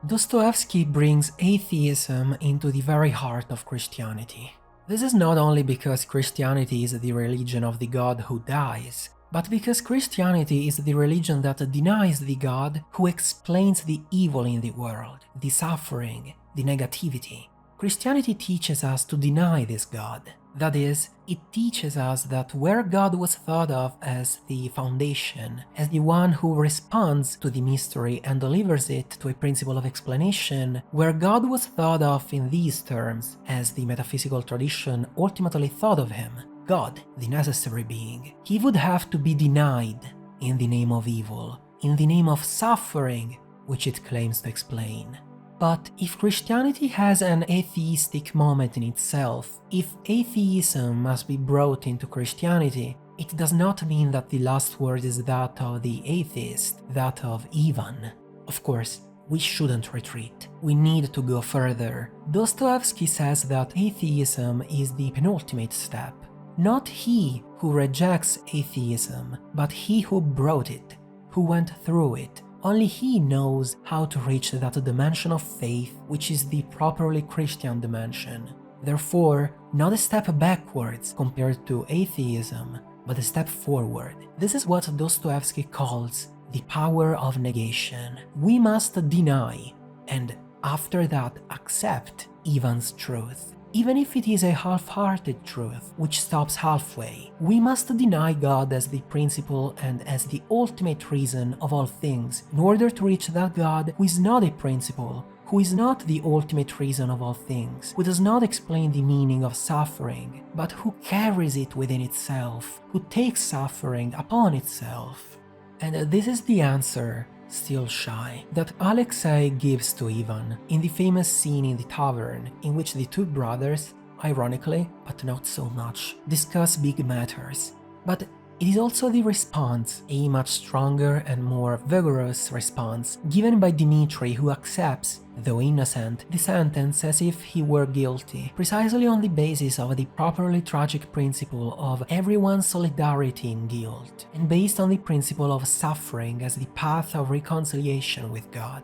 Dostoevsky brings atheism into the very heart of Christianity. This is not only because Christianity is the religion of the God who dies, but because Christianity is the religion that denies the God who explains the evil in the world, the suffering, the negativity. Christianity teaches us to deny this God. That is, it teaches us that where God was thought of as the foundation, as the one who responds to the mystery and delivers it to a principle of explanation, where God was thought of in these terms, as the metaphysical tradition ultimately thought of him, God, the necessary being, he would have to be denied in the name of evil, in the name of suffering, which it claims to explain. But if Christianity has an atheistic moment in itself, if atheism must be brought into Christianity, it does not mean that the last word is that of the atheist, that of Ivan. Of course, we shouldn't retreat. We need to go further. Dostoevsky says that atheism is the penultimate step. Not he who rejects atheism, but he who brought it, who went through it. Only he knows how to reach that dimension of faith which is the properly Christian dimension. Therefore, not a step backwards compared to atheism, but a step forward. This is what Dostoevsky calls the power of negation. We must deny, and after that accept Ivan's truth. Even if it is a half-hearted truth, which stops halfway, we must deny God as the principle and as the ultimate reason of all things, in order to reach that God who is not a principle, who is not the ultimate reason of all things, who does not explain the meaning of suffering, but who carries it within itself, who takes suffering upon itself. And this is the answer, still shy, that Alexei gives to Ivan in the famous scene in the tavern in which the two brothers, ironically, but not so much, discuss big matters. But it is also the response, a much stronger and more vigorous response, given by Dmitri, who accepts, though innocent, the sentence as if he were guilty, precisely on the basis of the properly tragic principle of everyone's solidarity in guilt, and based on the principle of suffering as the path of reconciliation with God.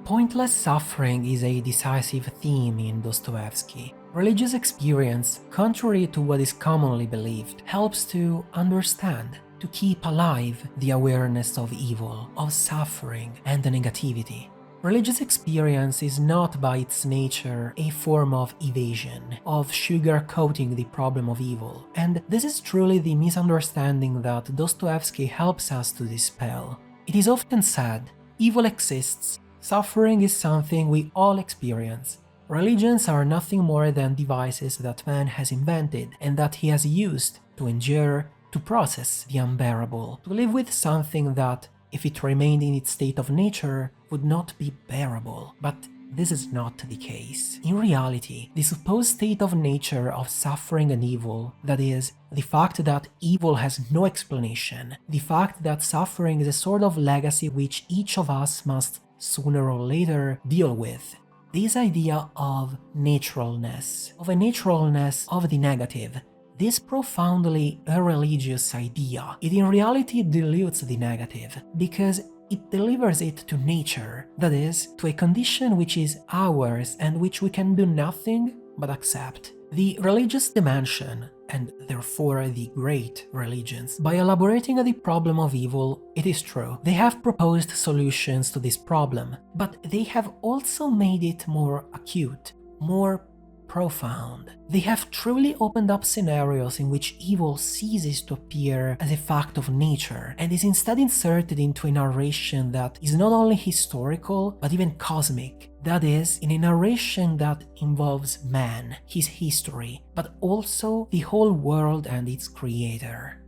Pointless suffering is a decisive theme in Dostoevsky. Religious experience, contrary to what is commonly believed, helps to understand, to keep alive the awareness of evil, of suffering and negativity. Religious experience is not by its nature a form of evasion, of sugar-coating the problem of evil, and this is truly the misunderstanding that Dostoevsky helps us to dispel. It is often said, evil exists, suffering is something we all experience. Religions are nothing more than devices that man has invented and that he has used to endure, to process the unbearable, to live with something that, if it remained in its state of nature, would not be bearable. But this is not the case. In reality, the supposed state of nature of suffering and evil, that is, the fact that evil has no explanation, the fact that suffering is a sort of legacy which each of us must sooner or later deal with, this idea of naturalness, of a naturalness of the negative, this profoundly irreligious idea, it in reality dilutes the negative, because it delivers it to nature, that is, to a condition which is ours and which we can do nothing but accept. The religious dimension, and therefore the great religions, by elaborating the problem of evil, it is true, they have proposed solutions to this problem, but they have also made it more acute, more profound. They have truly opened up scenarios in which evil ceases to appear as a fact of nature and is instead inserted into a narration that is not only historical but even cosmic. That is, in a narration that involves man, his history, but also the whole world and its creator.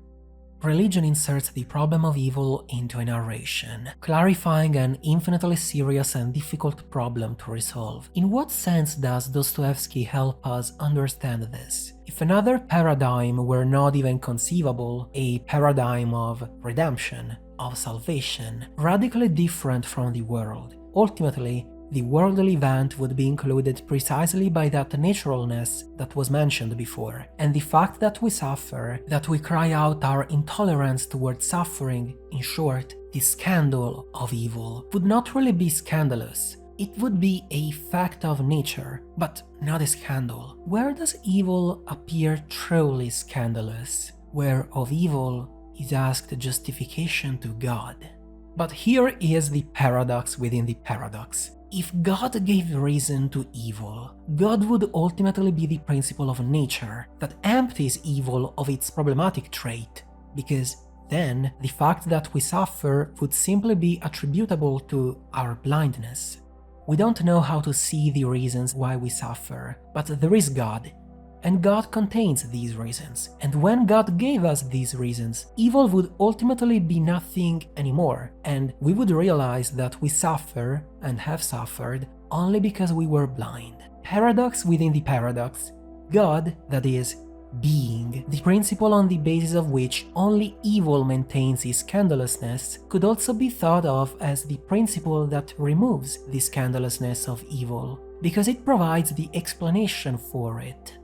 Religion inserts the problem of evil into a narration, clarifying an infinitely serious and difficult problem to resolve. In what sense does Dostoevsky help us understand this? If another paradigm were not even conceivable, a paradigm of redemption, of salvation, radically different from the world, ultimately, the worldly event would be included precisely by that naturalness that was mentioned before, and the fact that we suffer, that we cry out our intolerance towards suffering, in short, the scandal of evil, would not really be scandalous. It would be a fact of nature, but not a scandal. Where does evil appear truly scandalous? Where of evil is asked justification to God. But here is the paradox within the paradox. If God gave reason to evil, God would ultimately be the principle of nature that empties evil of its problematic trait, because then the fact that we suffer would simply be attributable to our blindness. We don't know how to see the reasons why we suffer, but there is God, and God contains these reasons, and when God gave us these reasons, evil would ultimately be nothing anymore, and we would realize that we suffer, and have suffered, only because we were blind. Paradox within the paradox. God, that is, being, the principle on the basis of which only evil maintains its scandalousness, could also be thought of as the principle that removes the scandalousness of evil, because it provides the explanation for it.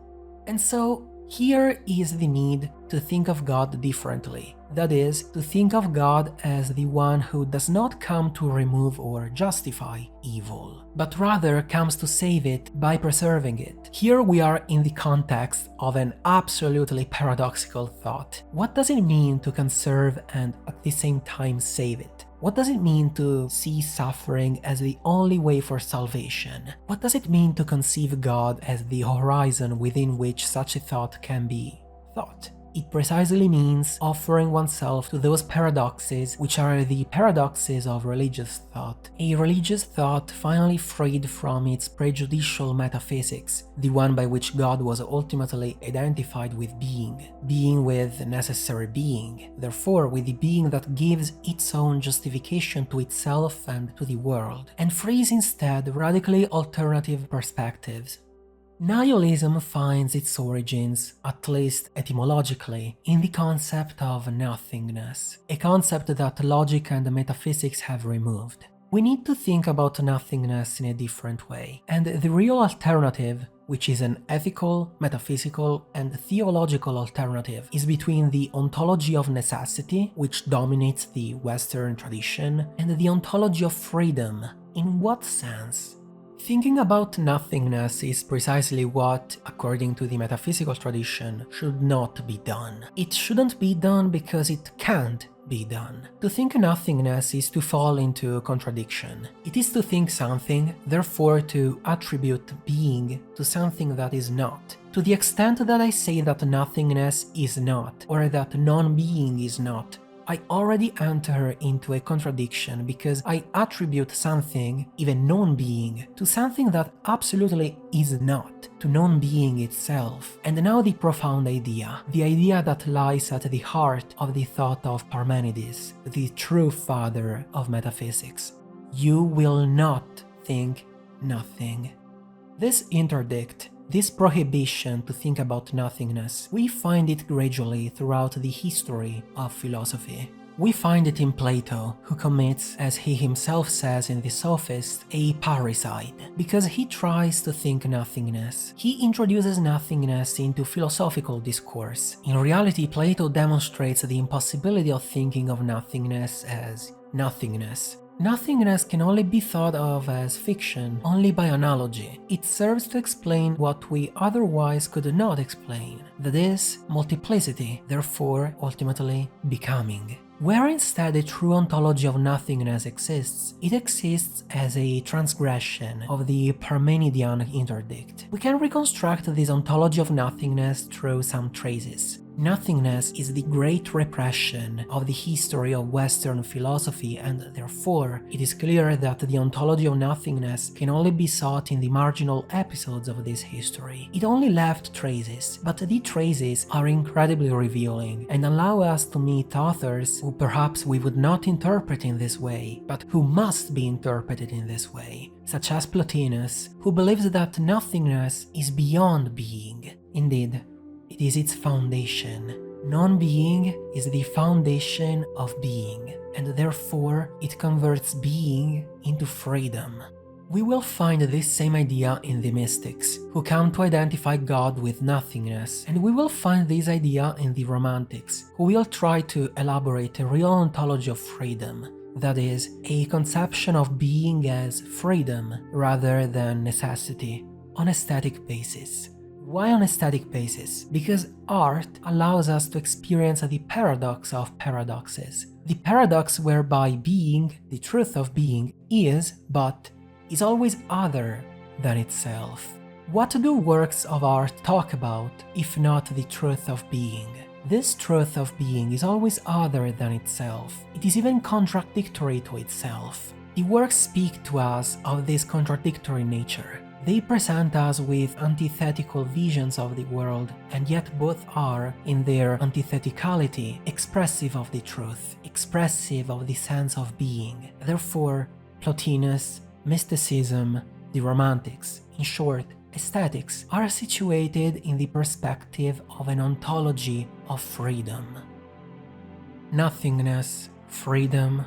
And so, here is the need to think of God differently. That is, to think of God as the one who does not come to remove or justify evil, but rather comes to save it by preserving it. Here we are in the context of an absolutely paradoxical thought. What does it mean to conserve and at the same time save it? What does it mean to see suffering as the only way for salvation? What does it mean to conceive God as the horizon within which such a thought can be thought? It precisely means offering oneself to those paradoxes which are the paradoxes of religious thought. A religious thought finally freed from its prejudicial metaphysics, the one by which God was ultimately identified with being with necessary being, therefore with the being that gives its own justification to itself and to the world, and frees instead radically alternative perspectives. Nihilism finds its origins, at least etymologically, in the concept of nothingness, a concept that logic and metaphysics have removed. We need to think about nothingness in a different way, and the real alternative, which is an ethical, metaphysical, and theological alternative, is between the ontology of necessity, which dominates the Western tradition, and the ontology of freedom. In what sense? Thinking about nothingness is precisely what, according to the metaphysical tradition, should not be done. It shouldn't be done because it can't be done. To think nothingness is to fall into contradiction. It is to think something, therefore to attribute being to something that is not. To the extent that I say that nothingness is not, or that non-being is not, I already enter into a contradiction because I attribute something, even non-being, to something that absolutely is not, to non-being itself. And now the profound idea, the idea that lies at the heart of the thought of Parmenides, the true father of metaphysics. You will not think nothing. This interdict, this prohibition to think about nothingness, we find it gradually throughout the history of philosophy. We find it in Plato, who commits, as he himself says in the Sophist, a parricide, because he tries to think nothingness. He introduces nothingness into philosophical discourse. In reality, Plato demonstrates the impossibility of thinking of nothingness as nothingness. Nothingness can only be thought of as fiction, only by analogy. It serves to explain what we otherwise could not explain, that is, multiplicity, therefore, ultimately, becoming. Where instead a true ontology of nothingness exists, it exists as a transgression of the Parmenidean interdict. We can reconstruct this ontology of nothingness through some traces. Nothingness is the great repression of the history of Western philosophy, and therefore it is clear that the ontology of nothingness can only be sought in the marginal episodes of this history. It only left traces, but the traces are incredibly revealing and allow us to meet authors who perhaps we would not interpret in this way, but who must be interpreted in this way, such as Plotinus, who believes that nothingness is beyond being. Indeed, it is its foundation. Non-being is the foundation of being, and therefore it converts being into freedom. We will find this same idea in the mystics, who come to identify God with nothingness, and we will find this idea in the romantics, who will try to elaborate a real ontology of freedom, that is, a conception of being as freedom rather than necessity, on a static basis. Why on a static basis? Because art allows us to experience the paradox of paradoxes. The paradox whereby being, the truth of being, is, but is always other than itself. What do works of art talk about, if not the truth of being? This truth of being is always other than itself. It is even contradictory to itself. The works speak to us of this contradictory nature. They present us with antithetical visions of the world, and yet both are, in their antitheticality, expressive of the truth, expressive of the sense of being. Therefore, Plotinus, mysticism, the romantics, in short, aesthetics, are situated in the perspective of an ontology of freedom. Nothingness, freedom,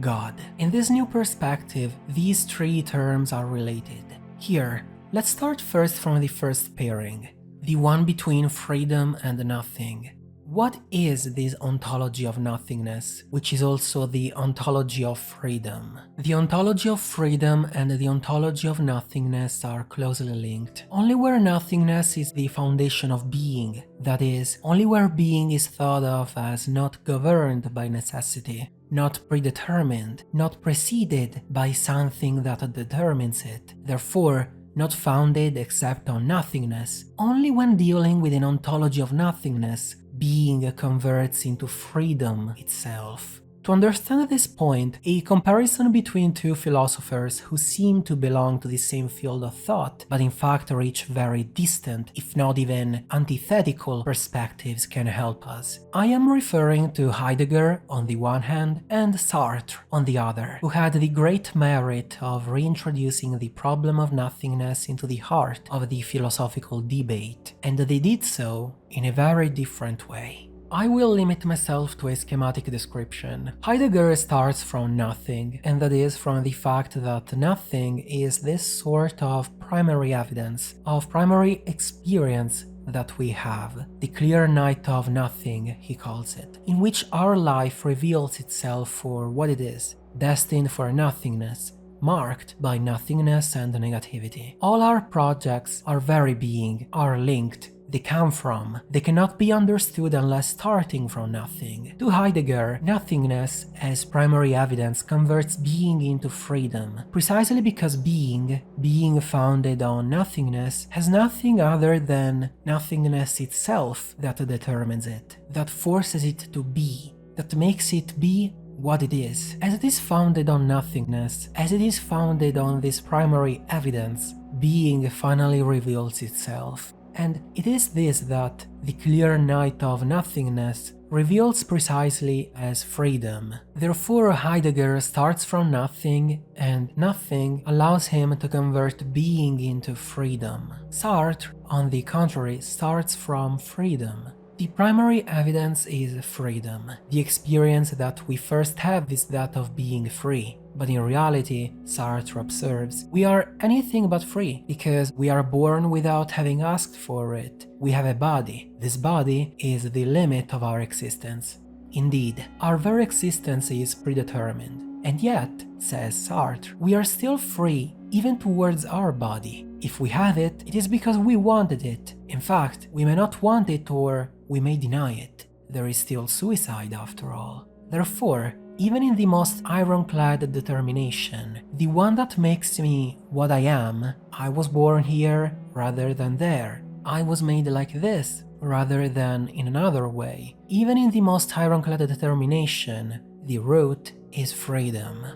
God. In this new perspective, these three terms are related. Here, let's start first from the first pairing, the one between freedom and nothing. What is this ontology of nothingness, which is also the ontology of freedom? The ontology of freedom and the ontology of nothingness are closely linked. Only where nothingness is the foundation of being, that is, only where being is thought of as not governed by necessity, not predetermined, not preceded by something that determines it, therefore not founded except on nothingness. Only when dealing with an ontology of nothingness, being converts into freedom itself. To understand this point, a comparison between two philosophers who seem to belong to the same field of thought, but in fact reach very distant, if not even antithetical perspectives can help us. I am referring to Heidegger on the one hand and Sartre on the other, who had the great merit of reintroducing the problem of nothingness into the heart of the philosophical debate, and they did so in a very different way. I will limit myself to a schematic description. Heidegger starts from nothing, and that is from the fact that nothing is this sort of primary evidence, of primary experience that we have, the clear night of nothing, he calls it, in which our life reveals itself for what it is, destined for nothingness, marked by nothingness and negativity. All our projects, our very being, are linked. They come from. They cannot be understood unless starting from nothing. To Heidegger, nothingness as primary evidence converts being into freedom, precisely because being founded on nothingness, has nothing other than nothingness itself that determines it, that forces it to be, that makes it be what it is. As it is founded on nothingness, as it is founded on this primary evidence, being finally reveals itself. And it is this that the clear night of nothingness reveals precisely as freedom. Therefore, Heidegger starts from nothing, and nothing allows him to convert being into freedom. Sartre, on the contrary, starts from freedom. The primary evidence is freedom. The experience that we first have is that of being free. But in reality, Sartre observes, we are anything but free, because we are born without having asked for it. We have a body. This body is the limit of our existence. Indeed, our very existence is predetermined. And yet, says Sartre, we are still free, even towards our body. If we have it, it is because we wanted it. In fact, we may not want it, or we may deny it. There is still suicide after all. Therefore, even in the most ironclad determination, the one that makes me what I am, I was born here rather than there, I was made like this rather than in another way, even in the most ironclad determination, the root is freedom.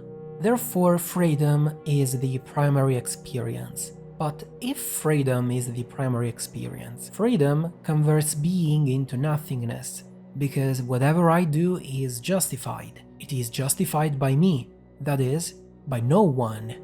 Therefore, freedom is the primary experience. But if freedom is the primary experience, freedom converts being into nothingness, because whatever I do is justified. It is justified by me, that is, by no one,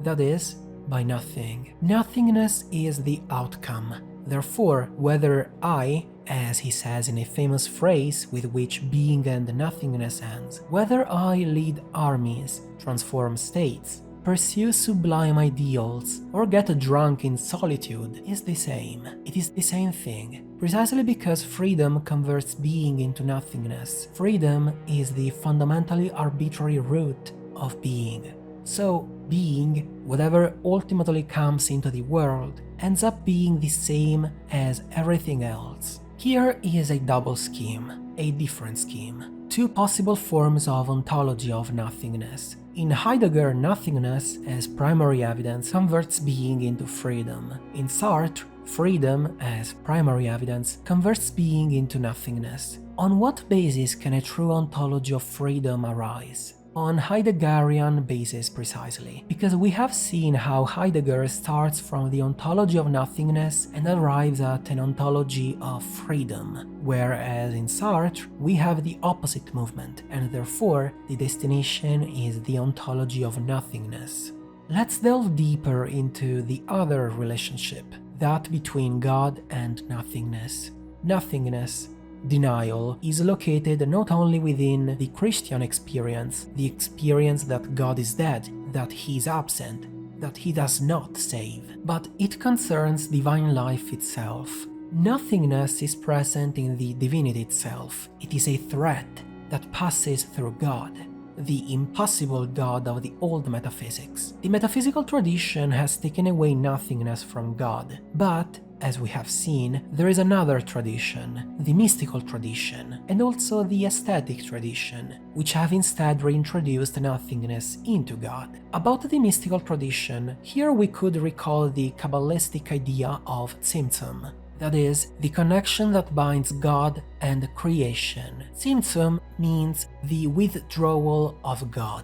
that is, by nothing. Nothingness is the outcome. Therefore, whether I, as he says in a famous phrase with which being and nothingness ends, whether I lead armies, transform states, pursue sublime ideals, or get drunk in solitude is the same. It is the same thing. Precisely because freedom converts being into nothingness. Freedom is the fundamentally arbitrary root of being. So, being, whatever ultimately comes into the world, ends up being the same as everything else. Here is a double scheme, a different scheme. Two possible forms of ontology of nothingness. In Heidegger, nothingness, as primary evidence, converts being into freedom. In Sartre, freedom, as primary evidence, converts being into nothingness. On what basis can a true ontology of freedom arise? On Heideggerian basis precisely, because we have seen how Heidegger starts from the ontology of nothingness and arrives at an ontology of freedom, whereas in Sartre we have the opposite movement, and therefore the destination is the ontology of nothingness. Let's delve deeper into the other relationship, that between God and nothingness. Nothingness, denial, is located not only within the Christian experience, the experience that God is dead, that he is absent, that he does not save, but it concerns divine life itself. Nothingness is present in the divinity itself. It is a threat that passes through God, the impossible God of the old metaphysics. The metaphysical tradition has taken away nothingness from God, but as we have seen, there is another tradition, the mystical tradition, and also the aesthetic tradition, which have instead reintroduced nothingness into God. About the mystical tradition, here we could recall the Kabbalistic idea of Tzimtzum, that is, the connection that binds God and creation. Tzimtzum means the withdrawal of God.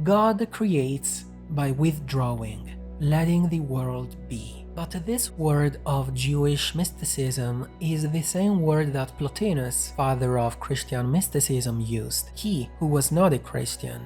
God creates by withdrawing, letting the world be. But this word of Jewish mysticism is the same word that Plotinus, father of Christian mysticism, used, he who was not a Christian.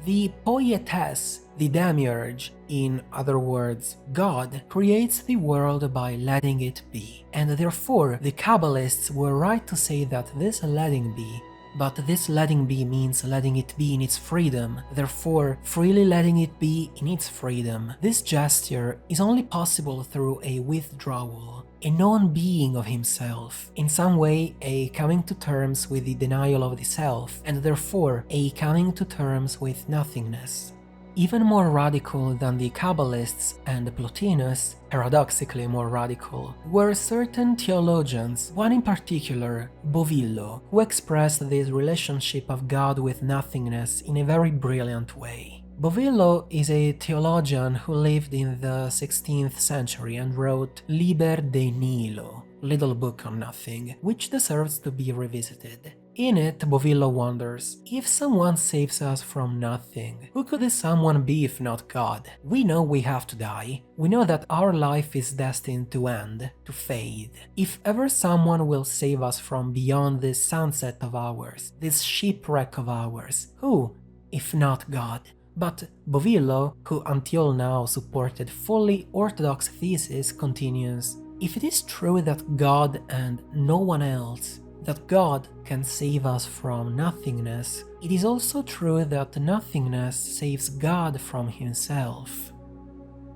The poietess, the demiurge, in other words, God, creates the world by letting it be. And therefore, the Kabbalists were right to say that this letting be, but this letting be means letting it be in its freedom, therefore freely letting it be in its freedom. This gesture is only possible through a withdrawal, a non-being of himself, in some way a coming to terms with the denial of the self, and therefore a coming to terms with nothingness. even more radical than the Kabbalists and Plotinus, paradoxically more radical, were certain theologians, one in particular, Bovillo, who expressed this relationship of God with nothingness in a very brilliant way. Bovillo is a theologian who lived in the 16th century and wrote Liber de Nihilo, Little Book on Nothing, which deserves to be revisited. In it, Bovillo wonders, if someone saves us from nothing, who could this someone be if not God? We know we have to die. We know that our life is destined to end, to fade. If ever someone will save us from beyond this sunset of ours, this shipwreck of ours, who, if not God? But Bovillo, who until now supported fully orthodox thesis, continues, if it is true that God and no one else, that God can save us from nothingness, it is also true that nothingness saves God from himself.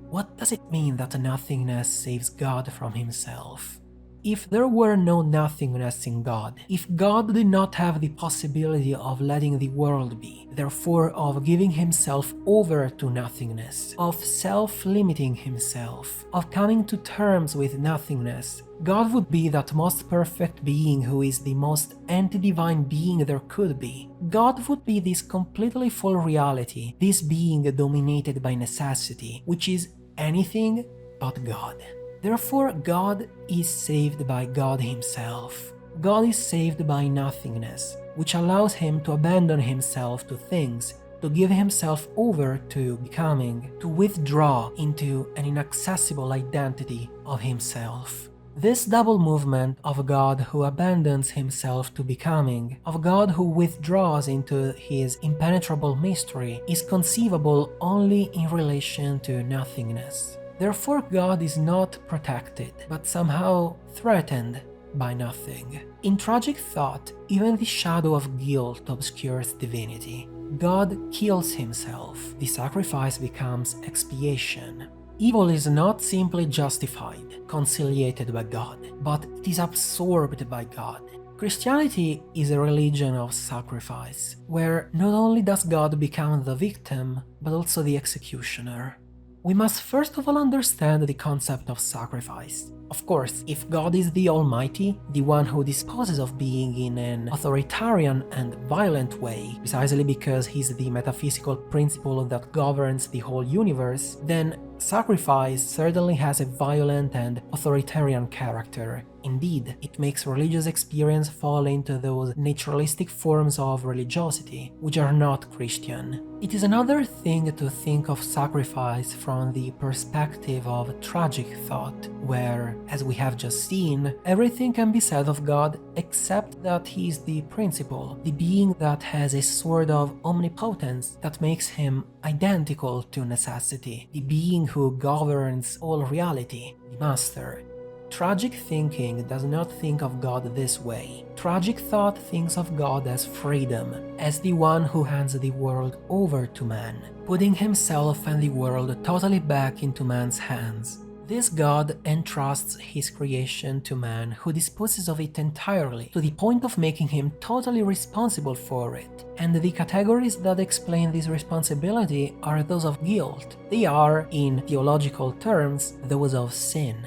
What does it mean that nothingness saves God from himself? If there were no nothingness in God, if God did not have the possibility of letting the world be, therefore of giving himself over to nothingness, of self-limiting himself, of coming to terms with nothingness, God would be that most perfect being who is the most anti-divine being there could be. God would be this completely full reality, this being dominated by necessity, which is anything but God. Therefore, God is saved by God himself. God is saved by nothingness, which allows him to abandon himself to things, to give himself over to becoming, to withdraw into an inaccessible identity of himself. This double movement of God who abandons himself to becoming, of God who withdraws into his impenetrable mystery, is conceivable only in relation to nothingness. Therefore, God is not protected, but somehow threatened by nothing. In tragic thought, even the shadow of guilt obscures divinity. God kills himself. The sacrifice becomes expiation. Evil is not simply justified, conciliated by God, but it is absorbed by God. Christianity is a religion of sacrifice, where not only does God become the victim, but also the executioner. We must first of all understand the concept of sacrifice. Of course, if God is the Almighty, the one who disposes of being in an authoritarian and violent way, precisely because he's the metaphysical principle that governs the whole universe, then sacrifice certainly has a violent and authoritarian character. Indeed, it makes religious experience fall into those naturalistic forms of religiosity, which are not Christian. It is another thing to think of sacrifice from the perspective of tragic thought, where, as we have just seen, everything can be said of God except that he is the principle, the being that has a sort of omnipotence that makes him identical to necessity, the being who governs all reality, the master. Tragic thinking does not think of God this way. Tragic thought thinks of God as freedom, as the one who hands the world over to man, putting himself and the world totally back into man's hands. This God entrusts his creation to man, who disposes of it entirely, to the point of making him totally responsible for it. And the categories that explain this responsibility are those of guilt. They are, in theological terms, those of sin.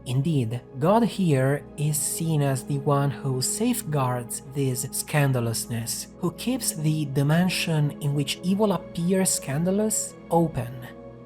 Indeed, God here is seen as the one who safeguards this scandalousness, who keeps the dimension in which evil appears scandalous open.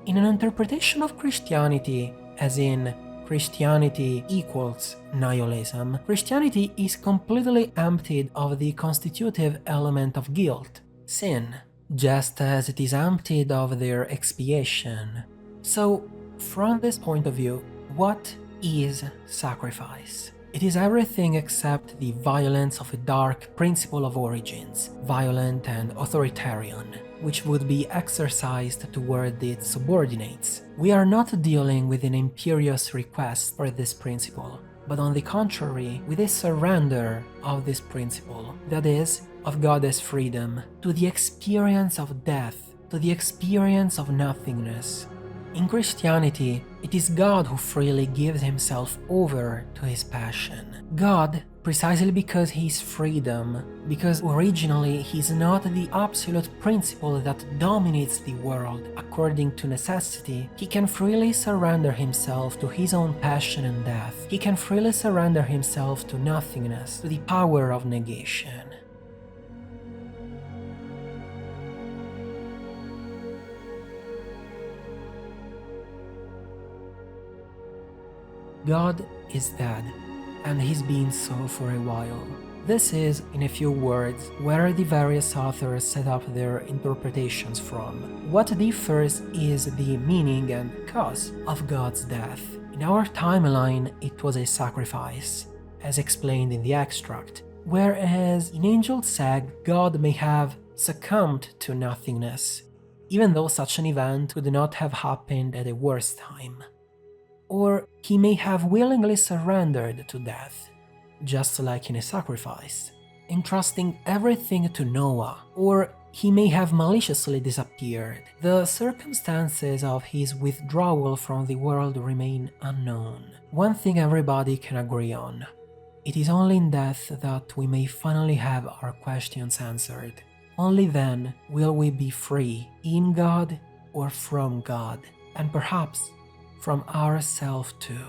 In an interpretation of Christianity, as in Christianity equals nihilism, Christianity is completely emptied of the constitutive element of guilt, sin, just as it is emptied of their expiation. So, from this point of view, what is sacrifice? It is everything except the violence of a dark principle of origins, violent and authoritarian, which would be exercised toward its subordinates. We are not dealing with an imperious request for this principle, but on the contrary, with a surrender of this principle, that is, of God as freedom, to the experience of death, to the experience of nothingness. In Christianity, it is God who freely gives himself over to his passion. God precisely because he's freedom, because originally he's not the absolute principle that dominates the world. According to necessity, he can freely surrender himself to his own passion and death. He can freely surrender himself to nothingness, to the power of negation. God is dead, and he's been so for a while. This is, in a few words, where the various authors set up their interpretations from. What differs is the meaning and cause of God's death. In our timeline, it was a sacrifice, as explained in the extract, whereas in Angel Sag, God may have succumbed to nothingness, even though such an event could not have happened at a worse time. Or he may have willingly surrendered to death, just like in a sacrifice, entrusting everything to Noah, or he may have maliciously disappeared. The circumstances of his withdrawal from the world remain unknown. One thing everybody can agree on: it is only in death that we may finally have our questions answered. Only then will we be free, in God or from God, and perhaps from ourselves too.